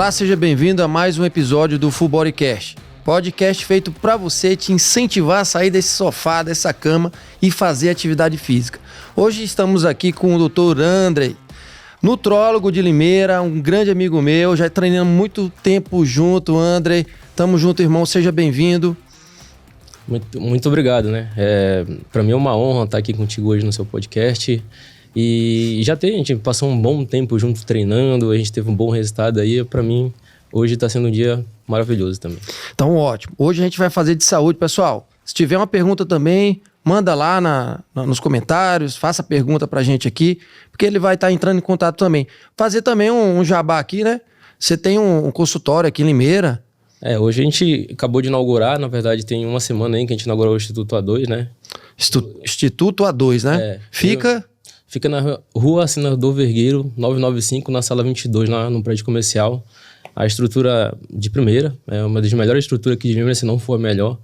Olá, seja bem-vindo a mais um episódio do Full Body Cast. Podcast feito para você te incentivar a sair desse sofá, dessa cama e fazer atividade física. Hoje estamos aqui com o Dr. Andrei, nutrólogo de Limeira, um grande amigo meu, já treinamos muito tempo junto, Andrei. Tamo junto, irmão, seja bem-vindo. Muito obrigado, né? Para mim é uma honra estar aqui contigo hoje no seu podcast. E a gente passou um bom tempo junto treinando, a gente teve um bom resultado aí. Para mim, hoje está sendo um dia maravilhoso também. Então, ótimo. Hoje a gente vai fazer de saúde, pessoal. Se tiver uma pergunta também, manda lá nos comentários, faça pergunta pra gente aqui, porque ele vai estar entrando em contato também. Fazer também um jabá aqui, né? Você tem um consultório aqui em Limeira. Hoje a gente acabou de inaugurar, na verdade tem uma semana aí que a gente inaugurou o Instituto A2, né? Instituto A2, né? Fica na rua Senador Vergueiro, 995, na sala 22, no prédio comercial. A estrutura de primeira, é uma das melhores estruturas aqui de Limeira, se não for a melhor.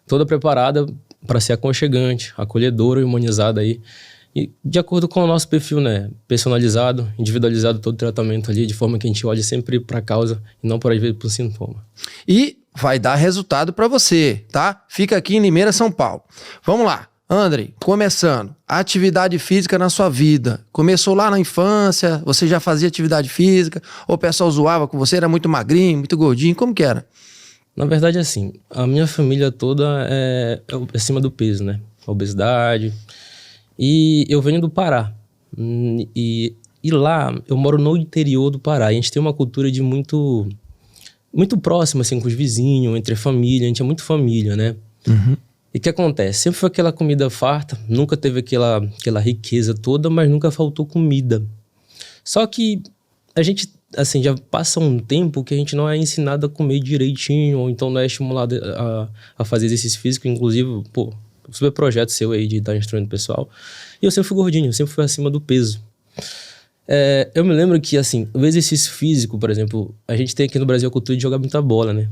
Toda preparada para ser aconchegante, acolhedora e humanizada aí. E de acordo com o nosso perfil, né? Personalizado, individualizado todo o tratamento ali, de forma que a gente olhe sempre para a causa e não para o sintoma. E vai dar resultado para você, tá? Fica aqui em Limeira, São Paulo. Vamos lá. Andrei, começando, atividade física na sua vida. Começou lá na infância, você já fazia atividade física, ou o pessoal zoava com você, era muito magrinho, muito gordinho, como que era? Na verdade, assim, a minha família toda é acima do peso, né? Obesidade. E eu venho do Pará. E lá, eu moro no interior do Pará. A gente tem uma cultura de muito próxima, assim, com os vizinhos, entre a família. A gente é muito família, né? Uhum. E o que acontece? Sempre foi aquela comida farta, nunca teve aquela riqueza toda, mas nunca faltou comida. Só que a gente, assim, já passa um tempo que a gente não é ensinado a comer direitinho, ou então não é estimulado a fazer exercício físico. Inclusive, super projeto seu aí de estar instruindo o pessoal. E eu sempre fui gordinho, eu sempre fui acima do peso. Eu me lembro que, assim, o exercício físico, por exemplo, a gente tem aqui no Brasil a cultura de jogar muita bola, né?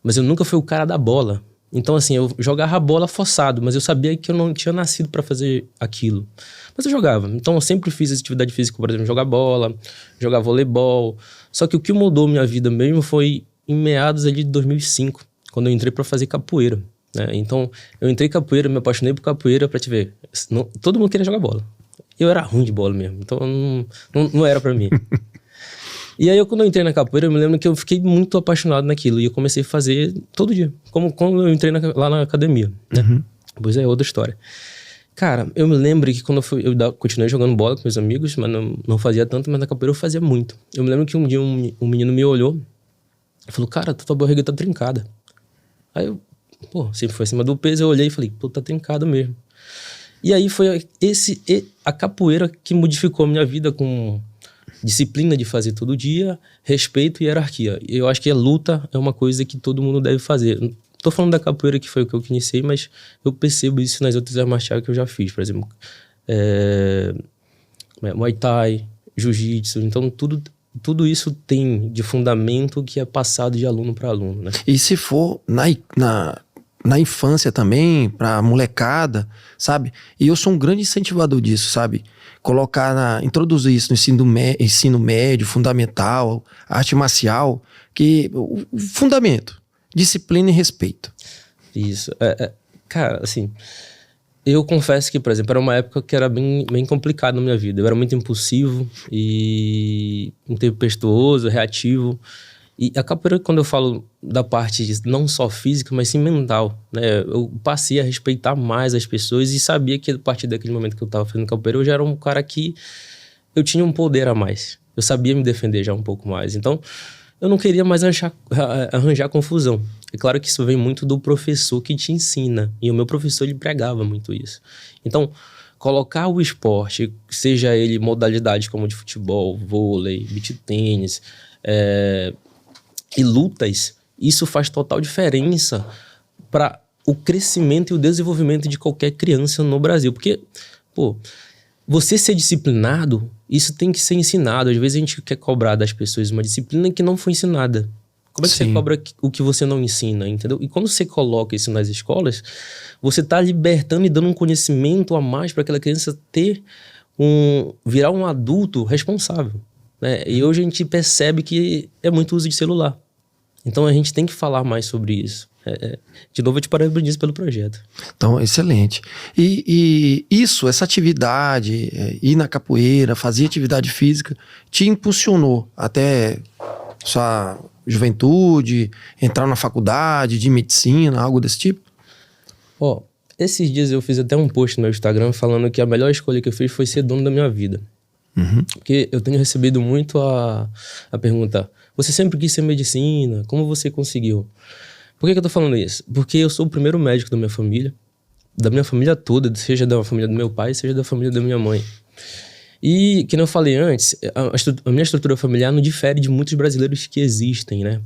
Mas eu nunca fui o cara da bola. Então, assim, eu jogava a bola forçado, mas eu sabia que eu não tinha nascido para fazer aquilo. Mas eu jogava. Então, eu sempre fiz atividade física, por exemplo, jogar bola, jogar voleibol. Só que o que mudou minha vida mesmo foi em meados ali de 2005, quando eu entrei para fazer capoeira, né? Então, eu entrei em capoeira, me apaixonei por capoeira, para te ver. Todo mundo queria jogar bola. Eu era ruim de bola mesmo, então não era para mim. E aí, quando eu entrei na capoeira, eu me lembro que eu fiquei muito apaixonado naquilo. E eu comecei a fazer todo dia. Como quando eu entrei lá na academia, né? Uhum. Pois é, outra história. Cara, eu me lembro que quando eu continuei jogando bola com meus amigos, mas não fazia tanto, mas na capoeira eu fazia muito. Eu me lembro que um dia um menino me olhou e falou, cara, tua barriga tá trincada. Aí eu, sempre foi acima do peso, eu olhei e falei, tá trincado mesmo. E aí foi a capoeira que modificou a minha vida com disciplina de fazer todo dia, respeito e hierarquia. Eu acho que a luta é uma coisa que todo mundo deve fazer. Não tô falando da capoeira, que foi o que eu iniciei, mas eu percebo isso nas outras artes marciais que eu já fiz. Por exemplo, Muay Thai, Jiu-Jitsu. Então, tudo isso tem de fundamento que é passado de aluno para aluno, né? E se for na infância também, pra molecada, sabe? E eu sou um grande incentivador disso, sabe? Introduzir isso no ensino médio, fundamental, arte marcial, que o fundamento, disciplina e respeito. Isso. Cara, assim, eu confesso que, por exemplo, era uma época que era bem complicada na minha vida. Eu era muito impulsivo e tempestuoso, reativo. E a capoeira, quando eu falo da parte não só física, mas sim mental, né? Eu passei a respeitar mais as pessoas e sabia que a partir daquele momento que eu estava fazendo capoeira, eu já era um cara que eu tinha um poder a mais. Eu sabia me defender já um pouco mais. Então, eu não queria mais arranjar confusão. É claro que isso vem muito do professor que te ensina. E o meu professor, ele pregava muito isso. Então, colocar o esporte, seja ele modalidades como de futebol, vôlei, beach tênis, e lutas, isso faz total diferença para o crescimento e o desenvolvimento de qualquer criança no Brasil. Porque, você ser disciplinado, isso tem que ser ensinado. Às vezes a gente quer cobrar das pessoas uma disciplina que não foi ensinada. Como é que você cobra o que você não ensina, entendeu? E quando você coloca isso nas escolas, você está libertando e dando um conhecimento a mais para aquela criança virar um adulto responsável. né? E hoje a gente percebe que é muito uso de celular. Então a gente tem que falar mais sobre isso. De novo, eu te parabenizo pelo projeto. Então, excelente. E essa atividade, ir na capoeira, fazer atividade física, te impulsionou até sua juventude, entrar na faculdade de medicina, algo desse tipo? Esses dias eu fiz até um post no meu Instagram falando que a melhor escolha que eu fiz foi ser dono da minha vida. Porque eu tenho recebido muito a pergunta: você sempre quis ser medicina? Como você conseguiu? Por que eu tô falando isso? Porque eu sou o primeiro médico da minha família toda, seja da família do meu pai, seja da família da minha mãe. E, como eu falei antes, a minha estrutura familiar não difere de muitos brasileiros que existem, né?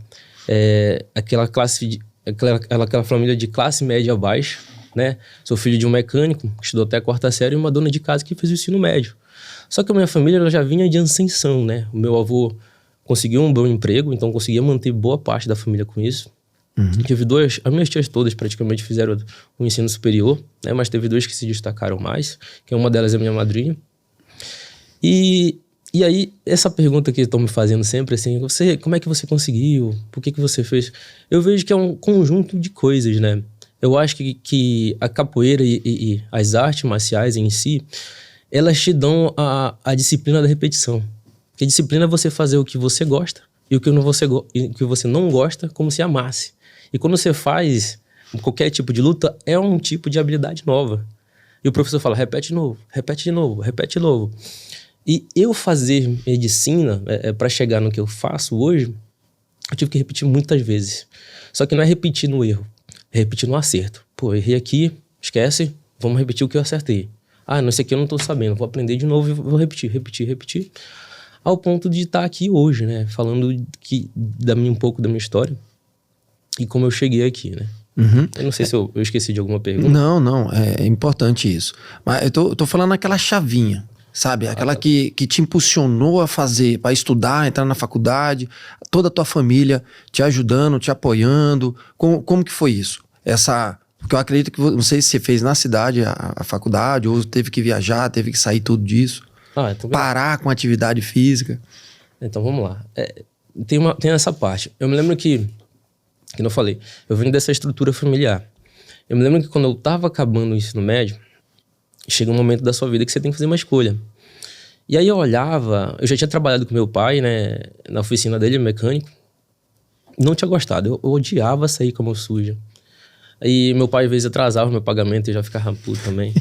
Aquela família de classe média baixa, né? Sou filho de um mecânico, que estudou até a 4ª série, e uma dona de casa que fez o ensino médio. Só que a minha família ela já vinha de ascensão, né? O meu avô conseguiu um bom emprego, então conseguia manter boa parte da família com isso. Tive as minhas tias todas praticamente fizeram o ensino superior, né? Mas teve 2 que se destacaram mais, que uma delas é minha madrinha. E aí, essa pergunta que estão me fazendo sempre, assim, como é que você conseguiu? Por que você fez? Eu vejo que é um conjunto de coisas, né? Eu acho que a capoeira e as artes marciais em si, elas te dão a disciplina da repetição. Porque disciplina é você fazer o que você gosta e o que você não gosta como se amasse. E quando você faz qualquer tipo de luta, é um tipo de habilidade nova. E o professor fala, repete de novo, repete de novo, repete de novo. E eu fazer medicina, para chegar no que eu faço hoje, eu tive que repetir muitas vezes. Só que não é repetir no erro, é repetir no acerto. Pô, errei aqui, esquece, vamos repetir o que eu acertei. Não, isso aqui eu não tô sabendo, vou aprender de novo e vou repetir. Ao ponto de estar aqui hoje, né? Falando um pouco da minha história e como eu cheguei aqui, né? Eu não sei se eu esqueci de alguma pergunta. Não, é importante isso. Mas eu tô falando aquela chavinha, sabe? Aquela que te impulsionou a fazer, para estudar, entrar na faculdade, toda a tua família te ajudando, te apoiando. Como que foi isso? Porque eu acredito que, não sei se você fez na cidade a faculdade, ou teve que viajar, teve que sair tudo disso. Então parar com a atividade física. Então vamos lá. Tem essa parte. Eu me lembro que eu falei, eu venho dessa estrutura familiar. Eu me lembro que quando eu tava acabando o ensino médio, chega um momento da sua vida que você tem que fazer uma escolha. E aí eu olhava, eu já tinha trabalhado com meu pai, né, na oficina dele, mecânico. Não tinha gostado, eu odiava sair com a mão suja. Aí meu pai às vezes atrasava o meu pagamento e já ficava puto também.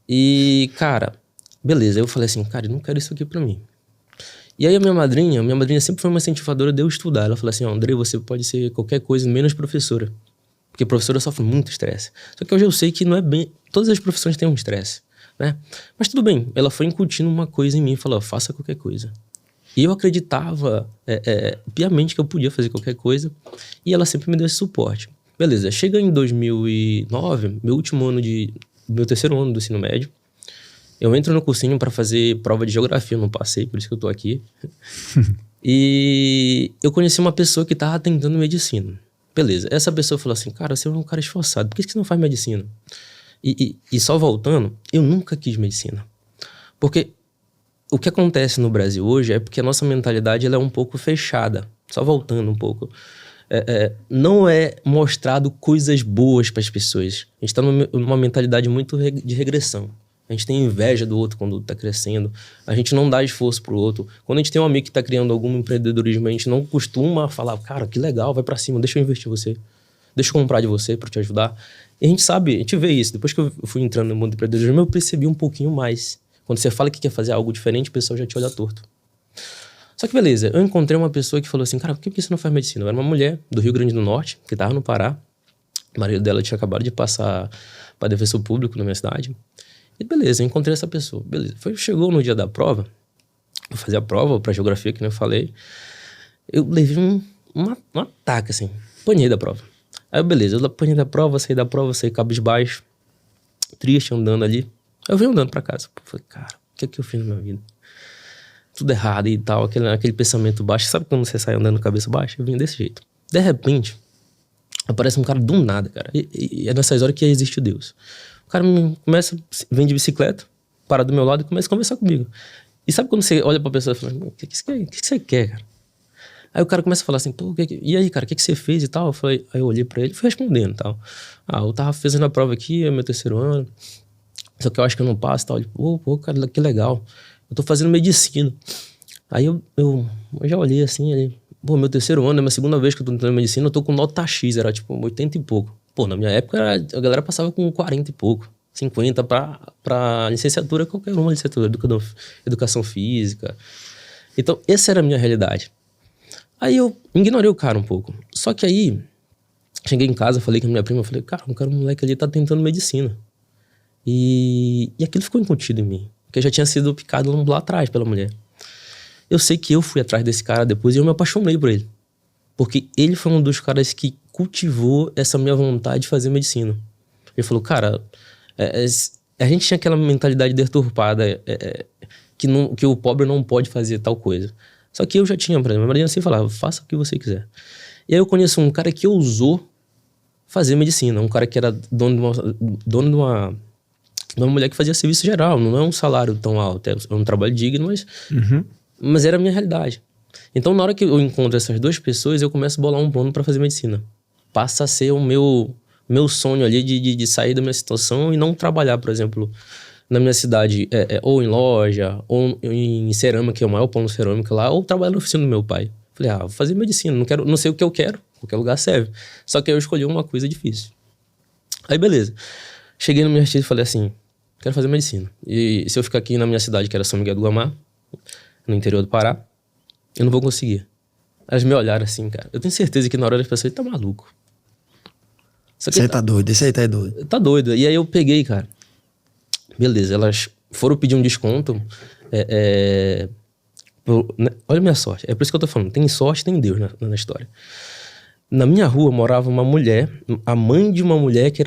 E, cara, beleza, eu falei assim, cara, eu não quero isso aqui pra mim. E aí a minha madrinha sempre foi uma incentivadora de eu estudar. Ela falou assim, Andrei, você pode ser qualquer coisa menos professora. Porque professora sofre muito estresse. Só que hoje eu sei que não é bem... Todas as profissões têm um estresse, né? Mas tudo bem, ela foi incutindo uma coisa em mim e falou, faça qualquer coisa. E eu acreditava piamente que eu podia fazer qualquer coisa. E ela sempre me deu esse suporte. Beleza, chega em 2009, meu 3º ano do ensino médio. Eu entro no cursinho para fazer prova de geografia, eu não passei, por isso que eu tô aqui. E eu conheci uma pessoa que tava tentando medicina. Beleza, essa pessoa falou assim, cara, você é um cara esforçado, por que você não faz medicina? E só voltando, eu nunca quis medicina. Porque o que acontece no Brasil hoje é porque a nossa mentalidade ela é um pouco fechada. Só voltando um pouco. Não é mostrado coisas boas para as pessoas. A gente tá numa mentalidade muito de regressão. A gente tem inveja do outro quando tá crescendo. A gente não dá esforço pro outro. Quando a gente tem um amigo que tá criando algum empreendedorismo, a gente não costuma falar, cara, que legal, vai pra cima, deixa eu investir em você. Deixa eu comprar de você pra te ajudar. E a gente sabe, a gente vê isso. Depois que eu fui entrando no mundo do empreendedorismo, eu percebi um pouquinho mais. Quando você fala que quer fazer algo diferente, o pessoal já te olha torto. Só que beleza, eu encontrei uma pessoa que falou assim, cara, por que você não faz medicina? Eu era uma mulher do Rio Grande do Norte, que tava no Pará. O marido dela tinha acabado de passar pra defensor público na minha cidade. E beleza, eu encontrei essa pessoa. Beleza, chegou no dia da prova, eu fazia a prova pra geografia, que nem eu falei. Eu levei um ataque, assim, apanhei da prova. Aí, beleza, eu apanhei da prova, saí cabisbaixo, triste, andando ali. Aí eu venho andando pra casa. Falei, cara, o que é que eu fiz na minha vida? Tudo errado e tal, aquele pensamento baixo. Sabe quando você sai andando cabeça baixa? Eu vim desse jeito. De repente, aparece um cara do nada, cara. E é nessas horas que existe o Deus. O cara vem de bicicleta, para do meu lado e começa a conversar comigo. E sabe quando você olha pra pessoa e fala, o que você quer, cara? Aí o cara começa a falar assim, pô, e aí, cara, o que você fez e tal? Aí eu olhei pra ele e fui respondendo e tal. Eu tava fazendo a prova aqui, é meu 3º ano, só que eu acho que eu não passo e tal. Ele, pô, cara, que legal. Eu tô fazendo medicina. Aí eu já olhei assim, ele, pô, meu 3º ano, é minha 2ª vez que eu tô entrando em medicina, eu tô com nota X, era tipo 80 e pouco. Pô, na minha época a galera passava com 40 e pouco, 50 pra licenciatura, qualquer uma licenciatura, educação física. Então, essa era a minha realidade. Aí eu ignorei o cara um pouco. Só que aí, cheguei em casa, falei com a minha prima, falei, cara, um moleque ali tá tentando medicina. E aquilo ficou incontido em mim, porque eu já tinha sido picado lá atrás pela mulher. Eu sei que eu fui atrás desse cara depois e eu me apaixonei por ele. Porque ele foi um dos caras que cultivou essa minha vontade de fazer medicina. Ele falou, cara, a gente tinha aquela mentalidade deturpada que o pobre não pode fazer tal coisa. Só que eu já tinha, por exemplo, a Maria assim falava, faça o que você quiser. E aí eu conheço um cara que ousou fazer medicina, um cara que era dono de uma mulher que fazia serviço geral, não é um salário tão alto, é um trabalho digno, mas era a minha realidade. Então, na hora que eu encontro essas 2 pessoas, eu começo a bolar um plano para fazer medicina. Passa a ser o meu sonho ali de sair da minha situação e não trabalhar, por exemplo, na minha cidade, ou em loja, ou em cerâmica, que é o maior polo cerâmica lá, ou trabalhar na oficina do meu pai. Falei, vou fazer medicina, não sei o que eu quero, qualquer lugar serve. Só que aí eu escolhi uma coisa difícil. Aí, beleza. Cheguei na minha tia e falei assim, quero fazer medicina. E se eu ficar aqui na minha cidade, que era São Miguel do Guamá, no interior do Pará, eu não vou conseguir. Elas me olharam assim, cara. Eu tenho certeza que na hora das pessoas, tá maluco. Você tá doido, esse aí tá doido. Tá doido. E aí eu peguei, cara. Beleza, elas foram pedir um desconto. Olha a minha sorte. É por isso que eu tô falando. Tem sorte, tem Deus na história. Na minha rua morava uma mulher, a mãe de uma mulher que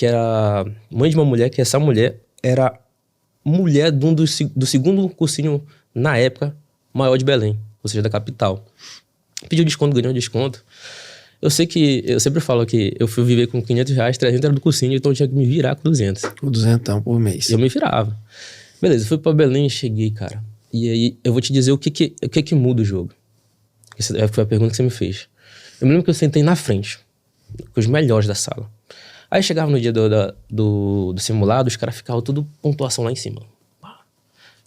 era mãe de uma mulher, que essa mulher era mulher do 2º cursinho, na época, maior de Belém, ou seja, da capital. Pediu desconto, ganhou desconto. Eu sei que, eu sempre falo que eu fui viver com R$500, 300 era do cursinho, então eu tinha que me virar com 200. Com 200 por mês. Eu me virava. Beleza, fui pra Belém e cheguei, cara. E aí, eu vou te dizer o que muda o jogo. Essa foi a pergunta que você me fez. Eu me lembro que eu sentei na frente, com os melhores da sala. Aí chegava no dia do simulado, os caras ficavam tudo pontuação lá em cima.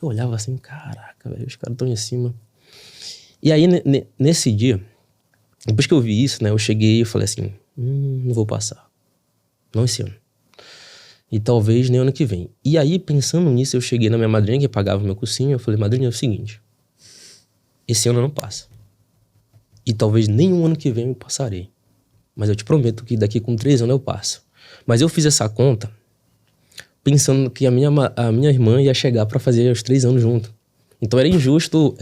Eu olhava assim, caraca, velho, os caras estão em cima. E aí, nesse dia, depois que eu vi isso, né, eu cheguei e falei assim, não vou passar. Não esse ano. E talvez nem ano que vem. E aí, pensando nisso, eu cheguei na minha madrinha, que pagava o meu cursinho, eu falei, madrinha, é o seguinte, esse ano eu não passo. E talvez nenhum ano que vem eu passarei. Mas eu te prometo que daqui com 3 anos eu passo. Mas eu fiz essa conta pensando que a minha irmã ia chegar pra fazer os 3 anos junto. Então era injusto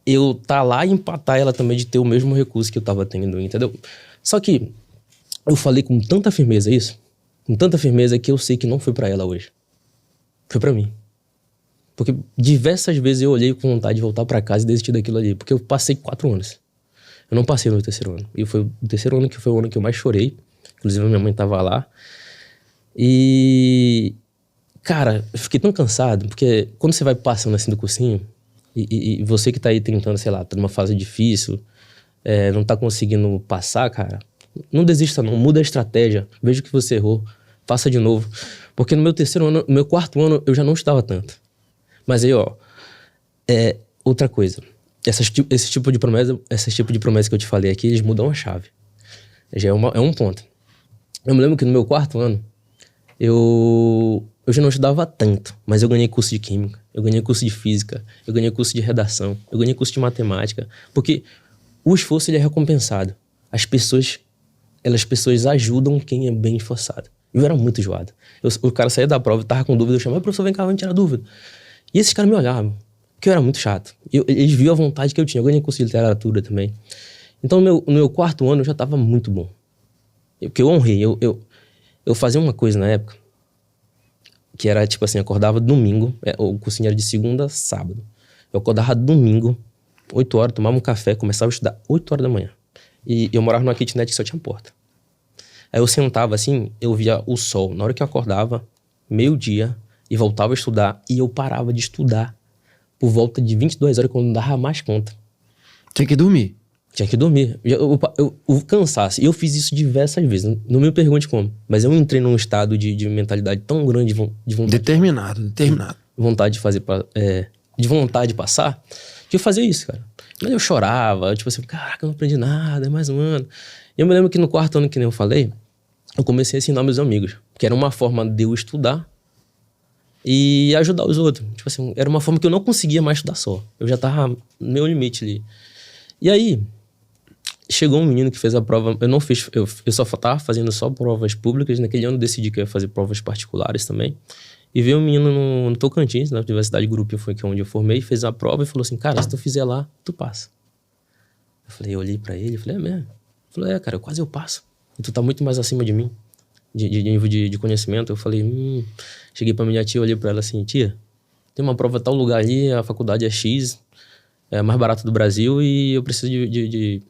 eu tá lá e empatar ela também de ter o mesmo recurso que eu tava tendo, entendeu? Só que eu falei com tanta firmeza isso, com tanta firmeza que eu sei que não foi pra ela hoje. Foi pra mim. Porque diversas vezes eu olhei com vontade de voltar pra casa e desistir daquilo ali. Porque eu passei 4 anos. Eu não passei no 3º ano. E foi o 3º ano que foi o ano que eu mais chorei. Inclusive, minha mãe tava lá. E... cara, eu fiquei tão cansado. Porque quando você vai passando assim do cursinho, e você que tá aí tentando, sei lá, tá numa fase difícil, não tá conseguindo passar, cara, não desista não. Muda a estratégia. Veja que você errou. Faça de novo. Porque no meu 3º ano, no meu 4º ano, eu já não estava tanto. Mas aí, ó, outra coisa. Esse tipo de promessa que eu te falei aqui, eles mudam a chave. Já é um ponto. Eu me lembro que no meu 4º ano, eu já não estudava tanto, mas eu ganhei curso de química, eu ganhei curso de física, eu ganhei curso de redação, eu ganhei curso de matemática, porque o esforço ele é recompensado. As pessoas ajudam quem é bem esforçado. Eu era muito enjoado. O cara saía da prova, eu tava com dúvida, eu chamava, professor, vem cá, vamos tirar dúvida. E esses caras me olhavam, porque eu era muito chato. Eles viam a vontade que eu tinha. Eu ganhei curso de literatura também. Então, no meu 4º ano, eu já tava muito bom. Porque eu honrei. Eu fazia uma coisa na época, que era, tipo assim, acordava domingo, o cursinho era de segunda a sábado. Eu acordava domingo, 8 horas, tomava um café, começava a estudar 8 horas da manhã. E eu morava numa kitnet que só tinha porta. Aí eu sentava assim, eu via o sol. Na hora que eu acordava, meio-dia, e voltava a estudar, e eu parava de estudar por volta de 22 horas, quando não dava mais conta. Tinha que dormir. Tinha que dormir. O cansaço. E eu fiz isso diversas vezes. Não me pergunte como. Mas eu entrei num estado de mentalidade tão grande, de vontade. Determinado. Vontade de fazer. De vontade de passar, que eu fazia isso, cara. Mas eu chorava, tipo assim, caraca, eu não aprendi nada, é mais um ano. E eu me lembro que no 4º ano, que nem eu falei, eu comecei a ensinar meus amigos. Que era uma forma de eu estudar e ajudar os outros. Tipo assim, era uma forma que eu não conseguia mais estudar só. Eu já tava no meu limite ali. E aí, chegou um menino que fez a prova, eu não fiz, eu só tava fazendo só provas públicas. Naquele ano eu decidi que eu ia fazer provas particulares também. E veio um menino no Tocantins, na Universidade Grupo, foi onde eu formei, fez a prova e falou assim, cara, se tu fizer lá, tu passa. Eu olhei pra ele e falei, é mesmo? Ele falou, cara, quase eu passo. E tu tá muito mais acima de mim, de nível de conhecimento. Eu falei, cheguei pra minha tia, olhei pra ela assim, tia, tem uma prova em tal lugar ali, a faculdade é X, é a mais barata do Brasil e eu preciso de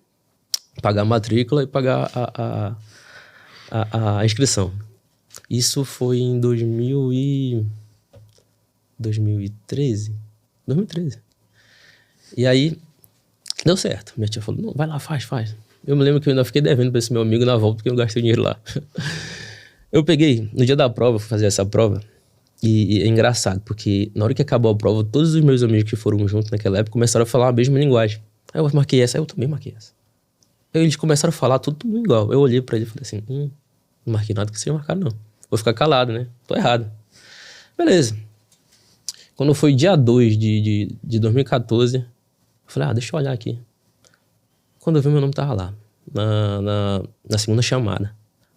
pagar a matrícula e pagar a inscrição. Isso foi em 2013. E aí, deu certo. Minha tia falou, não, vai lá, faz. Eu me lembro que eu ainda fiquei devendo pra esse meu amigo na volta, porque eu gastei dinheiro lá. Eu peguei, no dia da prova, fui fazer essa prova, e é engraçado, porque na hora que acabou a prova, todos os meus amigos que foram juntos naquela época começaram a falar a mesma linguagem. Aí eu marquei essa, aí eu também marquei essa. Aí eles começaram a falar tudo igual. Eu olhei pra ele e falei assim, não marquei nada que seja marcado, não. Vou ficar calado, né? Tô errado. Beleza. Quando foi dia 2 de 2014, eu falei, deixa eu olhar aqui. Quando eu vi, meu nome tava lá, na segunda chamada.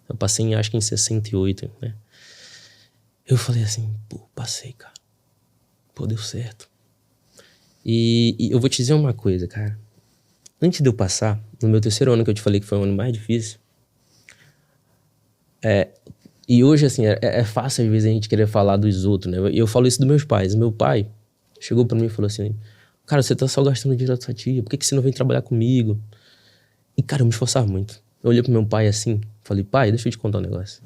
Eu passei, acho que em 68, né? Eu falei assim, passei, cara. Deu certo. E eu vou te dizer uma coisa, cara. Antes de eu passar, no meu 3º ano, que eu te falei que foi o ano mais difícil, e hoje, assim, é fácil às vezes a gente querer falar dos outros, né? Eu falo isso dos meus pais. Meu pai chegou pra mim e falou assim, cara, você tá só gastando dinheiro da sua tia, por que você não vem trabalhar comigo? E, cara, eu me esforçava muito. Eu olhei pro meu pai assim, falei, pai, deixa eu te contar um negócio.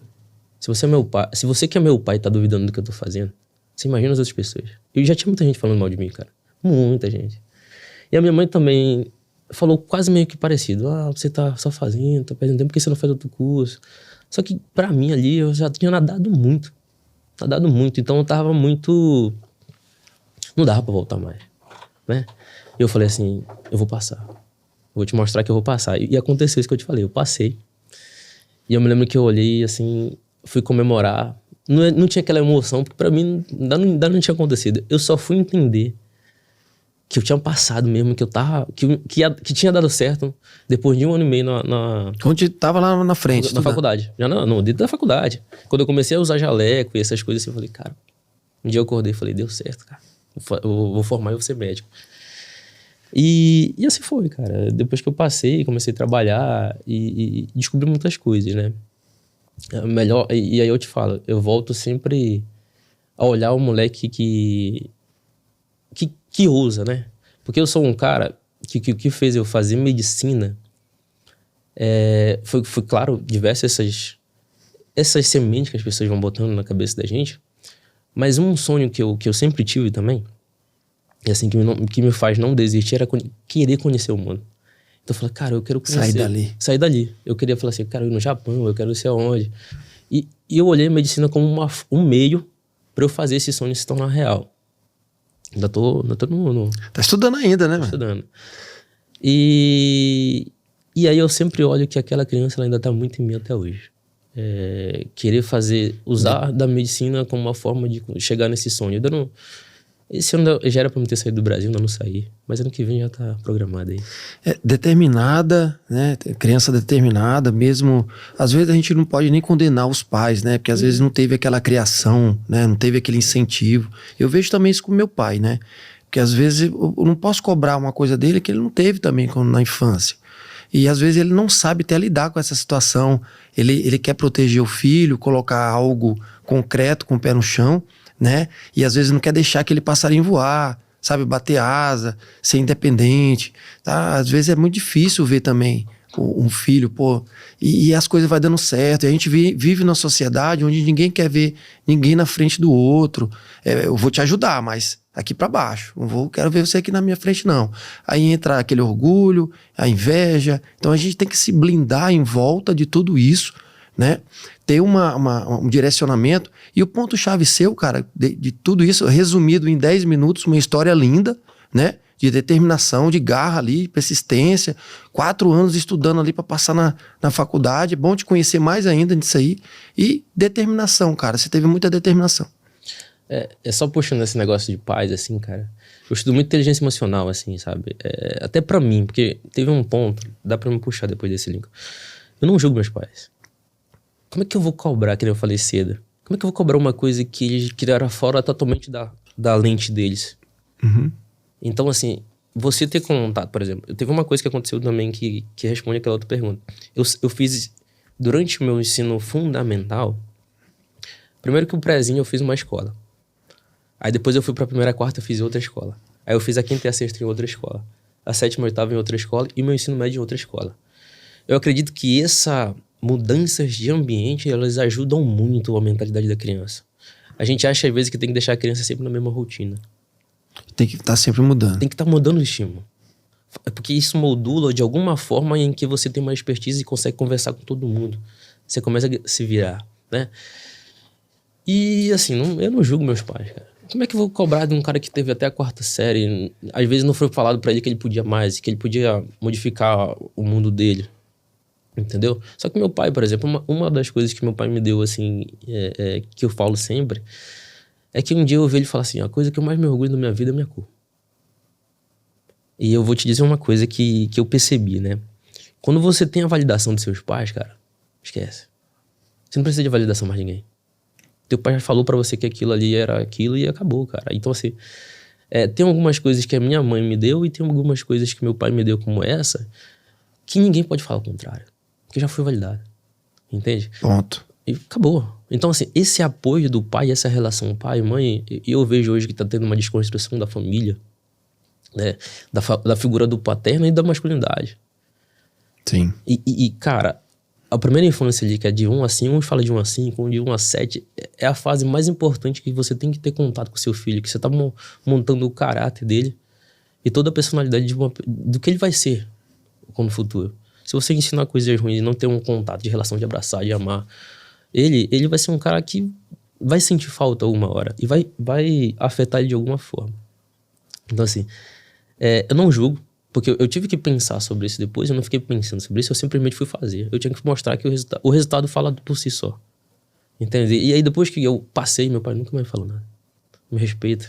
Se você é meu pai, se você que é meu pai tá duvidando do que eu tô fazendo, você imagina as outras pessoas. Eu já tinha muita gente falando mal de mim, cara. Muita gente. E a minha mãe também falou quase meio que parecido. Você tá só fazendo, tá perdendo tempo, por que você não faz outro curso? Só que pra mim ali, eu já tinha nadado muito. Então eu tava muito... Não dava pra voltar mais, né? E eu falei assim, eu vou passar. Vou te mostrar que eu vou passar. E aconteceu isso que eu te falei, eu passei. E eu me lembro que eu olhei assim, fui comemorar. Não tinha aquela emoção, porque pra mim ainda não tinha acontecido. Eu só fui entender que eu tinha passado mesmo, que eu tava... Que tinha dado certo depois de 1 ano e meio Onde tava lá na frente. Na faculdade. Já não, dentro da faculdade. Quando eu comecei a usar jaleco e essas coisas, eu falei, cara... Um dia eu acordei e falei, deu certo, cara. Eu vou formar e vou ser médico. E assim foi, cara. Depois que eu passei, comecei a trabalhar e descobri muitas coisas, né? Melhor... E aí eu te falo, eu volto sempre a olhar o moleque que ousa, né? Porque eu sou um cara que fez eu fazer medicina foi claro, diversas essas sementes que as pessoas vão botando na cabeça da gente, mas um sonho que eu sempre tive também, e assim, que me faz não desistir, era querer conhecer o mundo. Então eu falei, cara, eu quero conhecer... Sair dali. Eu queria falar assim, cara, eu ir no Japão, eu quero ir sei aonde. E eu olhei a medicina como um meio para eu fazer esse sonho se tornar real. Ainda tô no... Tá estudando ainda, né, mano? Estudando. E aí eu sempre olho que aquela criança ela ainda tá muito em mim até hoje. Querer usar da medicina como uma forma de chegar nesse sonho. Esse ano já era pra me ter saído do Brasil, ainda não saí. Mas ano que vem já tá programado aí. Determinada, né? Criança determinada, mesmo... Às vezes a gente não pode nem condenar os pais, né? Porque às vezes não teve aquela criação, né? Não teve aquele incentivo. Eu vejo também isso com meu pai, né? Porque às vezes eu não posso cobrar uma coisa dele que ele não teve também na infância. E às vezes ele não sabe até lidar com essa situação. Ele quer proteger o filho, colocar algo concreto com o pé no chão, né? E às vezes não quer deixar aquele passarinho voar, sabe? Bater asa, ser independente, tá? Às vezes é muito difícil ver também um filho, pô, e as coisas vai dando certo. E a gente vive numa sociedade onde ninguém quer ver ninguém na frente do outro. Eu vou te ajudar, mas aqui pra baixo. Quero ver você aqui na minha frente, não. Aí entra aquele orgulho, a inveja. Então a gente tem que se blindar em volta de tudo isso, né? Ter um direcionamento. E o ponto-chave seu, cara, de tudo isso, resumido em 10 minutos, uma história linda, né? De determinação, de garra ali, persistência, 4 anos estudando ali para passar na faculdade. É bom te conhecer mais ainda disso aí. E determinação, cara. Você teve muita determinação. É só puxando esse negócio de paz, assim, cara. Eu estudo muito inteligência emocional, assim, sabe? Até pra mim, porque teve um ponto, dá pra me puxar depois desse link. Eu não julgo meus pais. Como é que eu vou cobrar, que eu falei cedo? Como é que eu vou cobrar uma coisa que eles criaram fora totalmente da lente deles? Uhum. Então, assim, você ter contato, por exemplo, teve uma coisa que aconteceu também que responde aquela outra pergunta. Eu fiz, durante o meu ensino fundamental, primeiro que o prézinho eu fiz uma escola. Aí depois eu fui pra primeira, quarta, eu fiz outra escola. Aí eu fiz a quinta e a sexta em outra escola. A sétima e a oitava em outra escola e meu ensino médio em outra escola. Eu acredito que essa mudanças de ambiente, elas ajudam muito a mentalidade da criança. A gente acha às vezes que tem que deixar a criança sempre na mesma rotina. Tem que estar sempre mudando. Tem que estar mudando o estímulo. É porque isso modula de alguma forma em que você tem uma expertise e consegue conversar com todo mundo. Você começa a se virar, né? E assim, eu não julgo meus pais, cara. Como é que eu vou cobrar de um cara que teve até a quarta série? Às vezes não foi falado pra ele que ele podia mais, que ele podia modificar o mundo dele. Entendeu? Só que meu pai, por exemplo, uma das coisas que meu pai me deu, assim, que eu falo sempre, é que um dia eu ouvi ele falar assim, a coisa que eu mais me orgulho na minha vida é minha cor. E eu vou te dizer uma coisa que eu percebi, né? Quando você tem a validação dos seus pais, cara, esquece. Você não precisa de validação mais de ninguém. Teu pai já falou pra você que aquilo ali era aquilo e acabou, cara. Então, assim, tem algumas coisas que a minha mãe me deu e tem algumas coisas que meu pai me deu como essa, que ninguém pode falar o contrário. Porque já foi validado. Entende? Ponto. E acabou. Então, assim, esse apoio do pai, essa relação pai e mãe, eu vejo hoje que tá tendo uma desconstrução da família, né? Da figura do paterno e da masculinidade. Sim. E, cara, a primeira infância ali, que é de 1 a 5, uns fala de 1 a 5, de 1 a 7, é a fase mais importante que você tem que ter contato com seu filho, que você tá montando o caráter dele e toda a personalidade do que ele vai ser no futuro. Se você ensinar coisas ruins e não ter um contato de relação de abraçar, de amar, ele vai ser um cara que vai sentir falta alguma hora e vai afetar ele de alguma forma. Então, assim, eu não julgo, porque eu tive que pensar sobre isso depois, eu não fiquei pensando sobre isso, eu simplesmente fui fazer. Eu tinha que mostrar que o resultado fala por si só. Entende? E aí, depois que eu passei, meu pai nunca mais falou nada. Me respeita.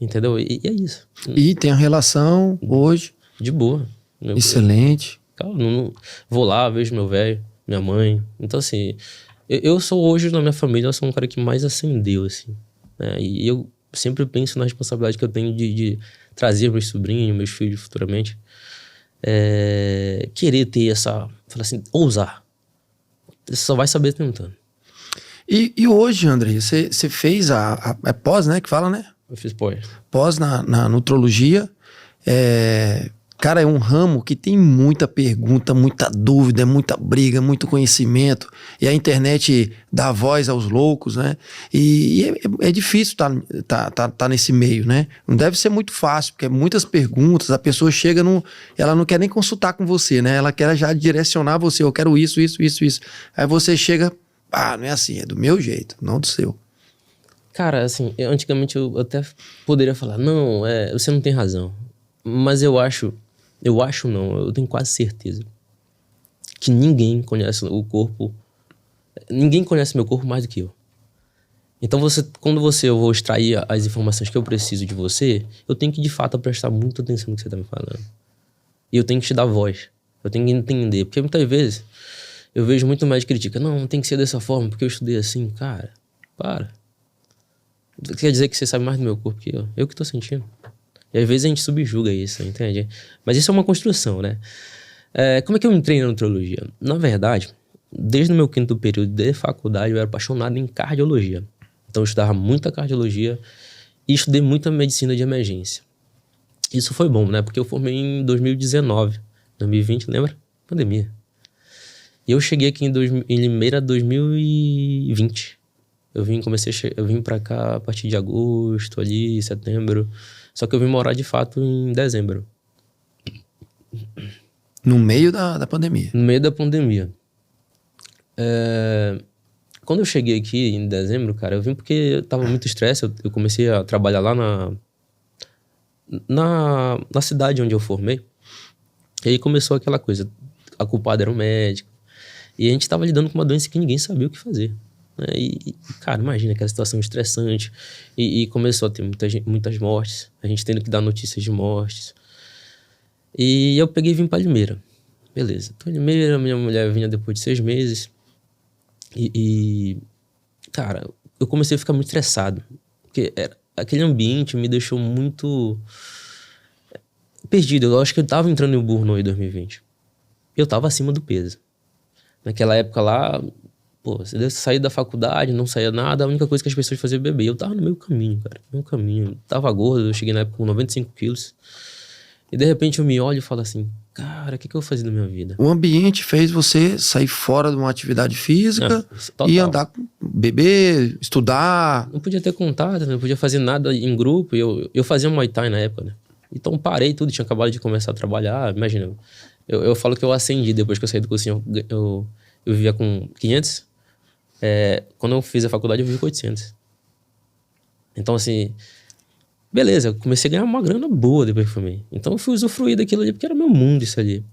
Entendeu? E é isso. E tem a relação hoje. De boa. Excelente. Não, vou lá, vejo meu velho, minha mãe. Então, assim, eu sou hoje, na minha família, eu sou um cara que mais ascendeu, assim. Né? E eu sempre penso na responsabilidade que eu tenho de trazer meus sobrinhos, meus filhos futuramente. Querer ter essa... Falar assim, ousar. Você só vai saber tentando. E hoje, André, você fez a pós, né? Que fala, né? Eu fiz pós. Pós na nutrologia. Cara, é um ramo que tem muita pergunta, muita dúvida, muita briga, muito conhecimento. E a internet dá voz aos loucos, né? E é difícil tá nesse meio, né? Não deve ser muito fácil, porque muitas perguntas, a pessoa chega, ela não quer nem consultar com você, né? Ela quer já direcionar você, eu quero isso. Aí você chega, não é assim, é do meu jeito, não do seu. Cara, assim, antigamente eu até poderia falar, não, você não tem razão. Mas eu tenho quase certeza que ninguém conhece o corpo, ninguém conhece meu corpo mais do que eu. Então quando eu vou extrair as informações que eu preciso de você, eu tenho que de fato prestar muita atenção no que você tá me falando. E eu tenho que te dar voz, eu tenho que entender, porque muitas vezes eu vejo muito médico que critica, não tem que ser dessa forma, porque eu estudei assim. Cara, para. Quer dizer que você sabe mais do meu corpo que eu que tô sentindo. E às vezes a gente subjuga isso, entende? Mas isso é uma construção, né? Como é que eu entrei na nutrologia? Na verdade, desde o meu 5º período de faculdade, eu era apaixonado em cardiologia. Então eu estudava muita cardiologia e estudei muita medicina de emergência. Isso foi bom, né? Porque eu formei em 2019, 2020, lembra? Pandemia. E eu cheguei aqui em Limeira 2020. Eu vim pra cá a partir de agosto, ali, setembro. Só que eu vim morar de fato em dezembro. No meio da pandemia. No meio da pandemia. Quando eu cheguei aqui em dezembro, cara, eu vim porque eu tava muito estresse. Eu comecei a trabalhar lá na cidade onde eu formei. E aí começou aquela coisa. A culpada era o médico. E a gente tava lidando com uma doença que ninguém sabia o que fazer. Né? E cara, imagina aquela situação estressante. E começou a ter muitas mortes. A gente tendo que dar notícias de mortes. E eu peguei e vim pra Limeira. Beleza. Tô em Limeira, minha mulher vinha depois de 6 meses. Cara, eu comecei a ficar muito estressado. Porque aquele ambiente me deixou muito perdido. Eu acho que eu tava entrando em burnout em 2020. Eu tava acima do peso. Naquela época lá, pô, você saía da faculdade, não saía nada, a única coisa que as pessoas faziam era beber. Eu tava no meio caminho, cara. No meio caminho. Eu tava gordo, eu cheguei na época com 95 quilos. E de repente eu me olho e falo assim, cara, o que eu vou fazer na minha vida? O ambiente fez você sair fora de uma atividade física e andar, beber, estudar. Não podia ter contato, não podia fazer nada em grupo. Eu fazia Muay Thai na época, né? Então parei tudo, tinha acabado de começar a trabalhar. Imagina, eu falo que eu acendi depois que eu saí do cursinho. Eu vivia com 500. Quando eu fiz a faculdade, eu vivia com 800. Então, assim, beleza, eu comecei a ganhar uma grana boa depois que formei. Então eu fui usufruir daquilo ali, porque era meu mundo isso ali.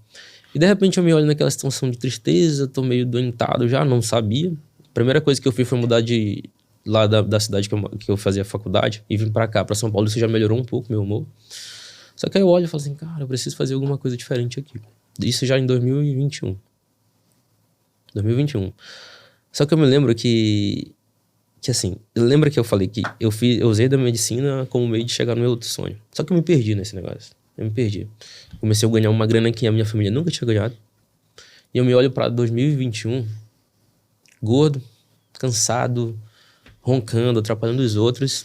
E de repente eu me olho naquela situação de tristeza, tô meio doentado já, não sabia. A primeira coisa que eu fiz foi mudar de lá da cidade que eu fazia faculdade e vim pra cá, pra São Paulo. Isso já melhorou um pouco meu humor. Só que aí eu olho e falo assim, cara, eu preciso fazer alguma coisa diferente aqui. Isso já em 2021. Só que eu me lembro que assim, lembra que eu falei que eu usei da medicina como meio de chegar no meu outro sonho. Só que eu me perdi nesse negócio. Eu me perdi. Comecei a ganhar uma grana que a minha família nunca tinha ganhado. E eu me olho pra 2021, gordo, cansado, roncando, atrapalhando os outros.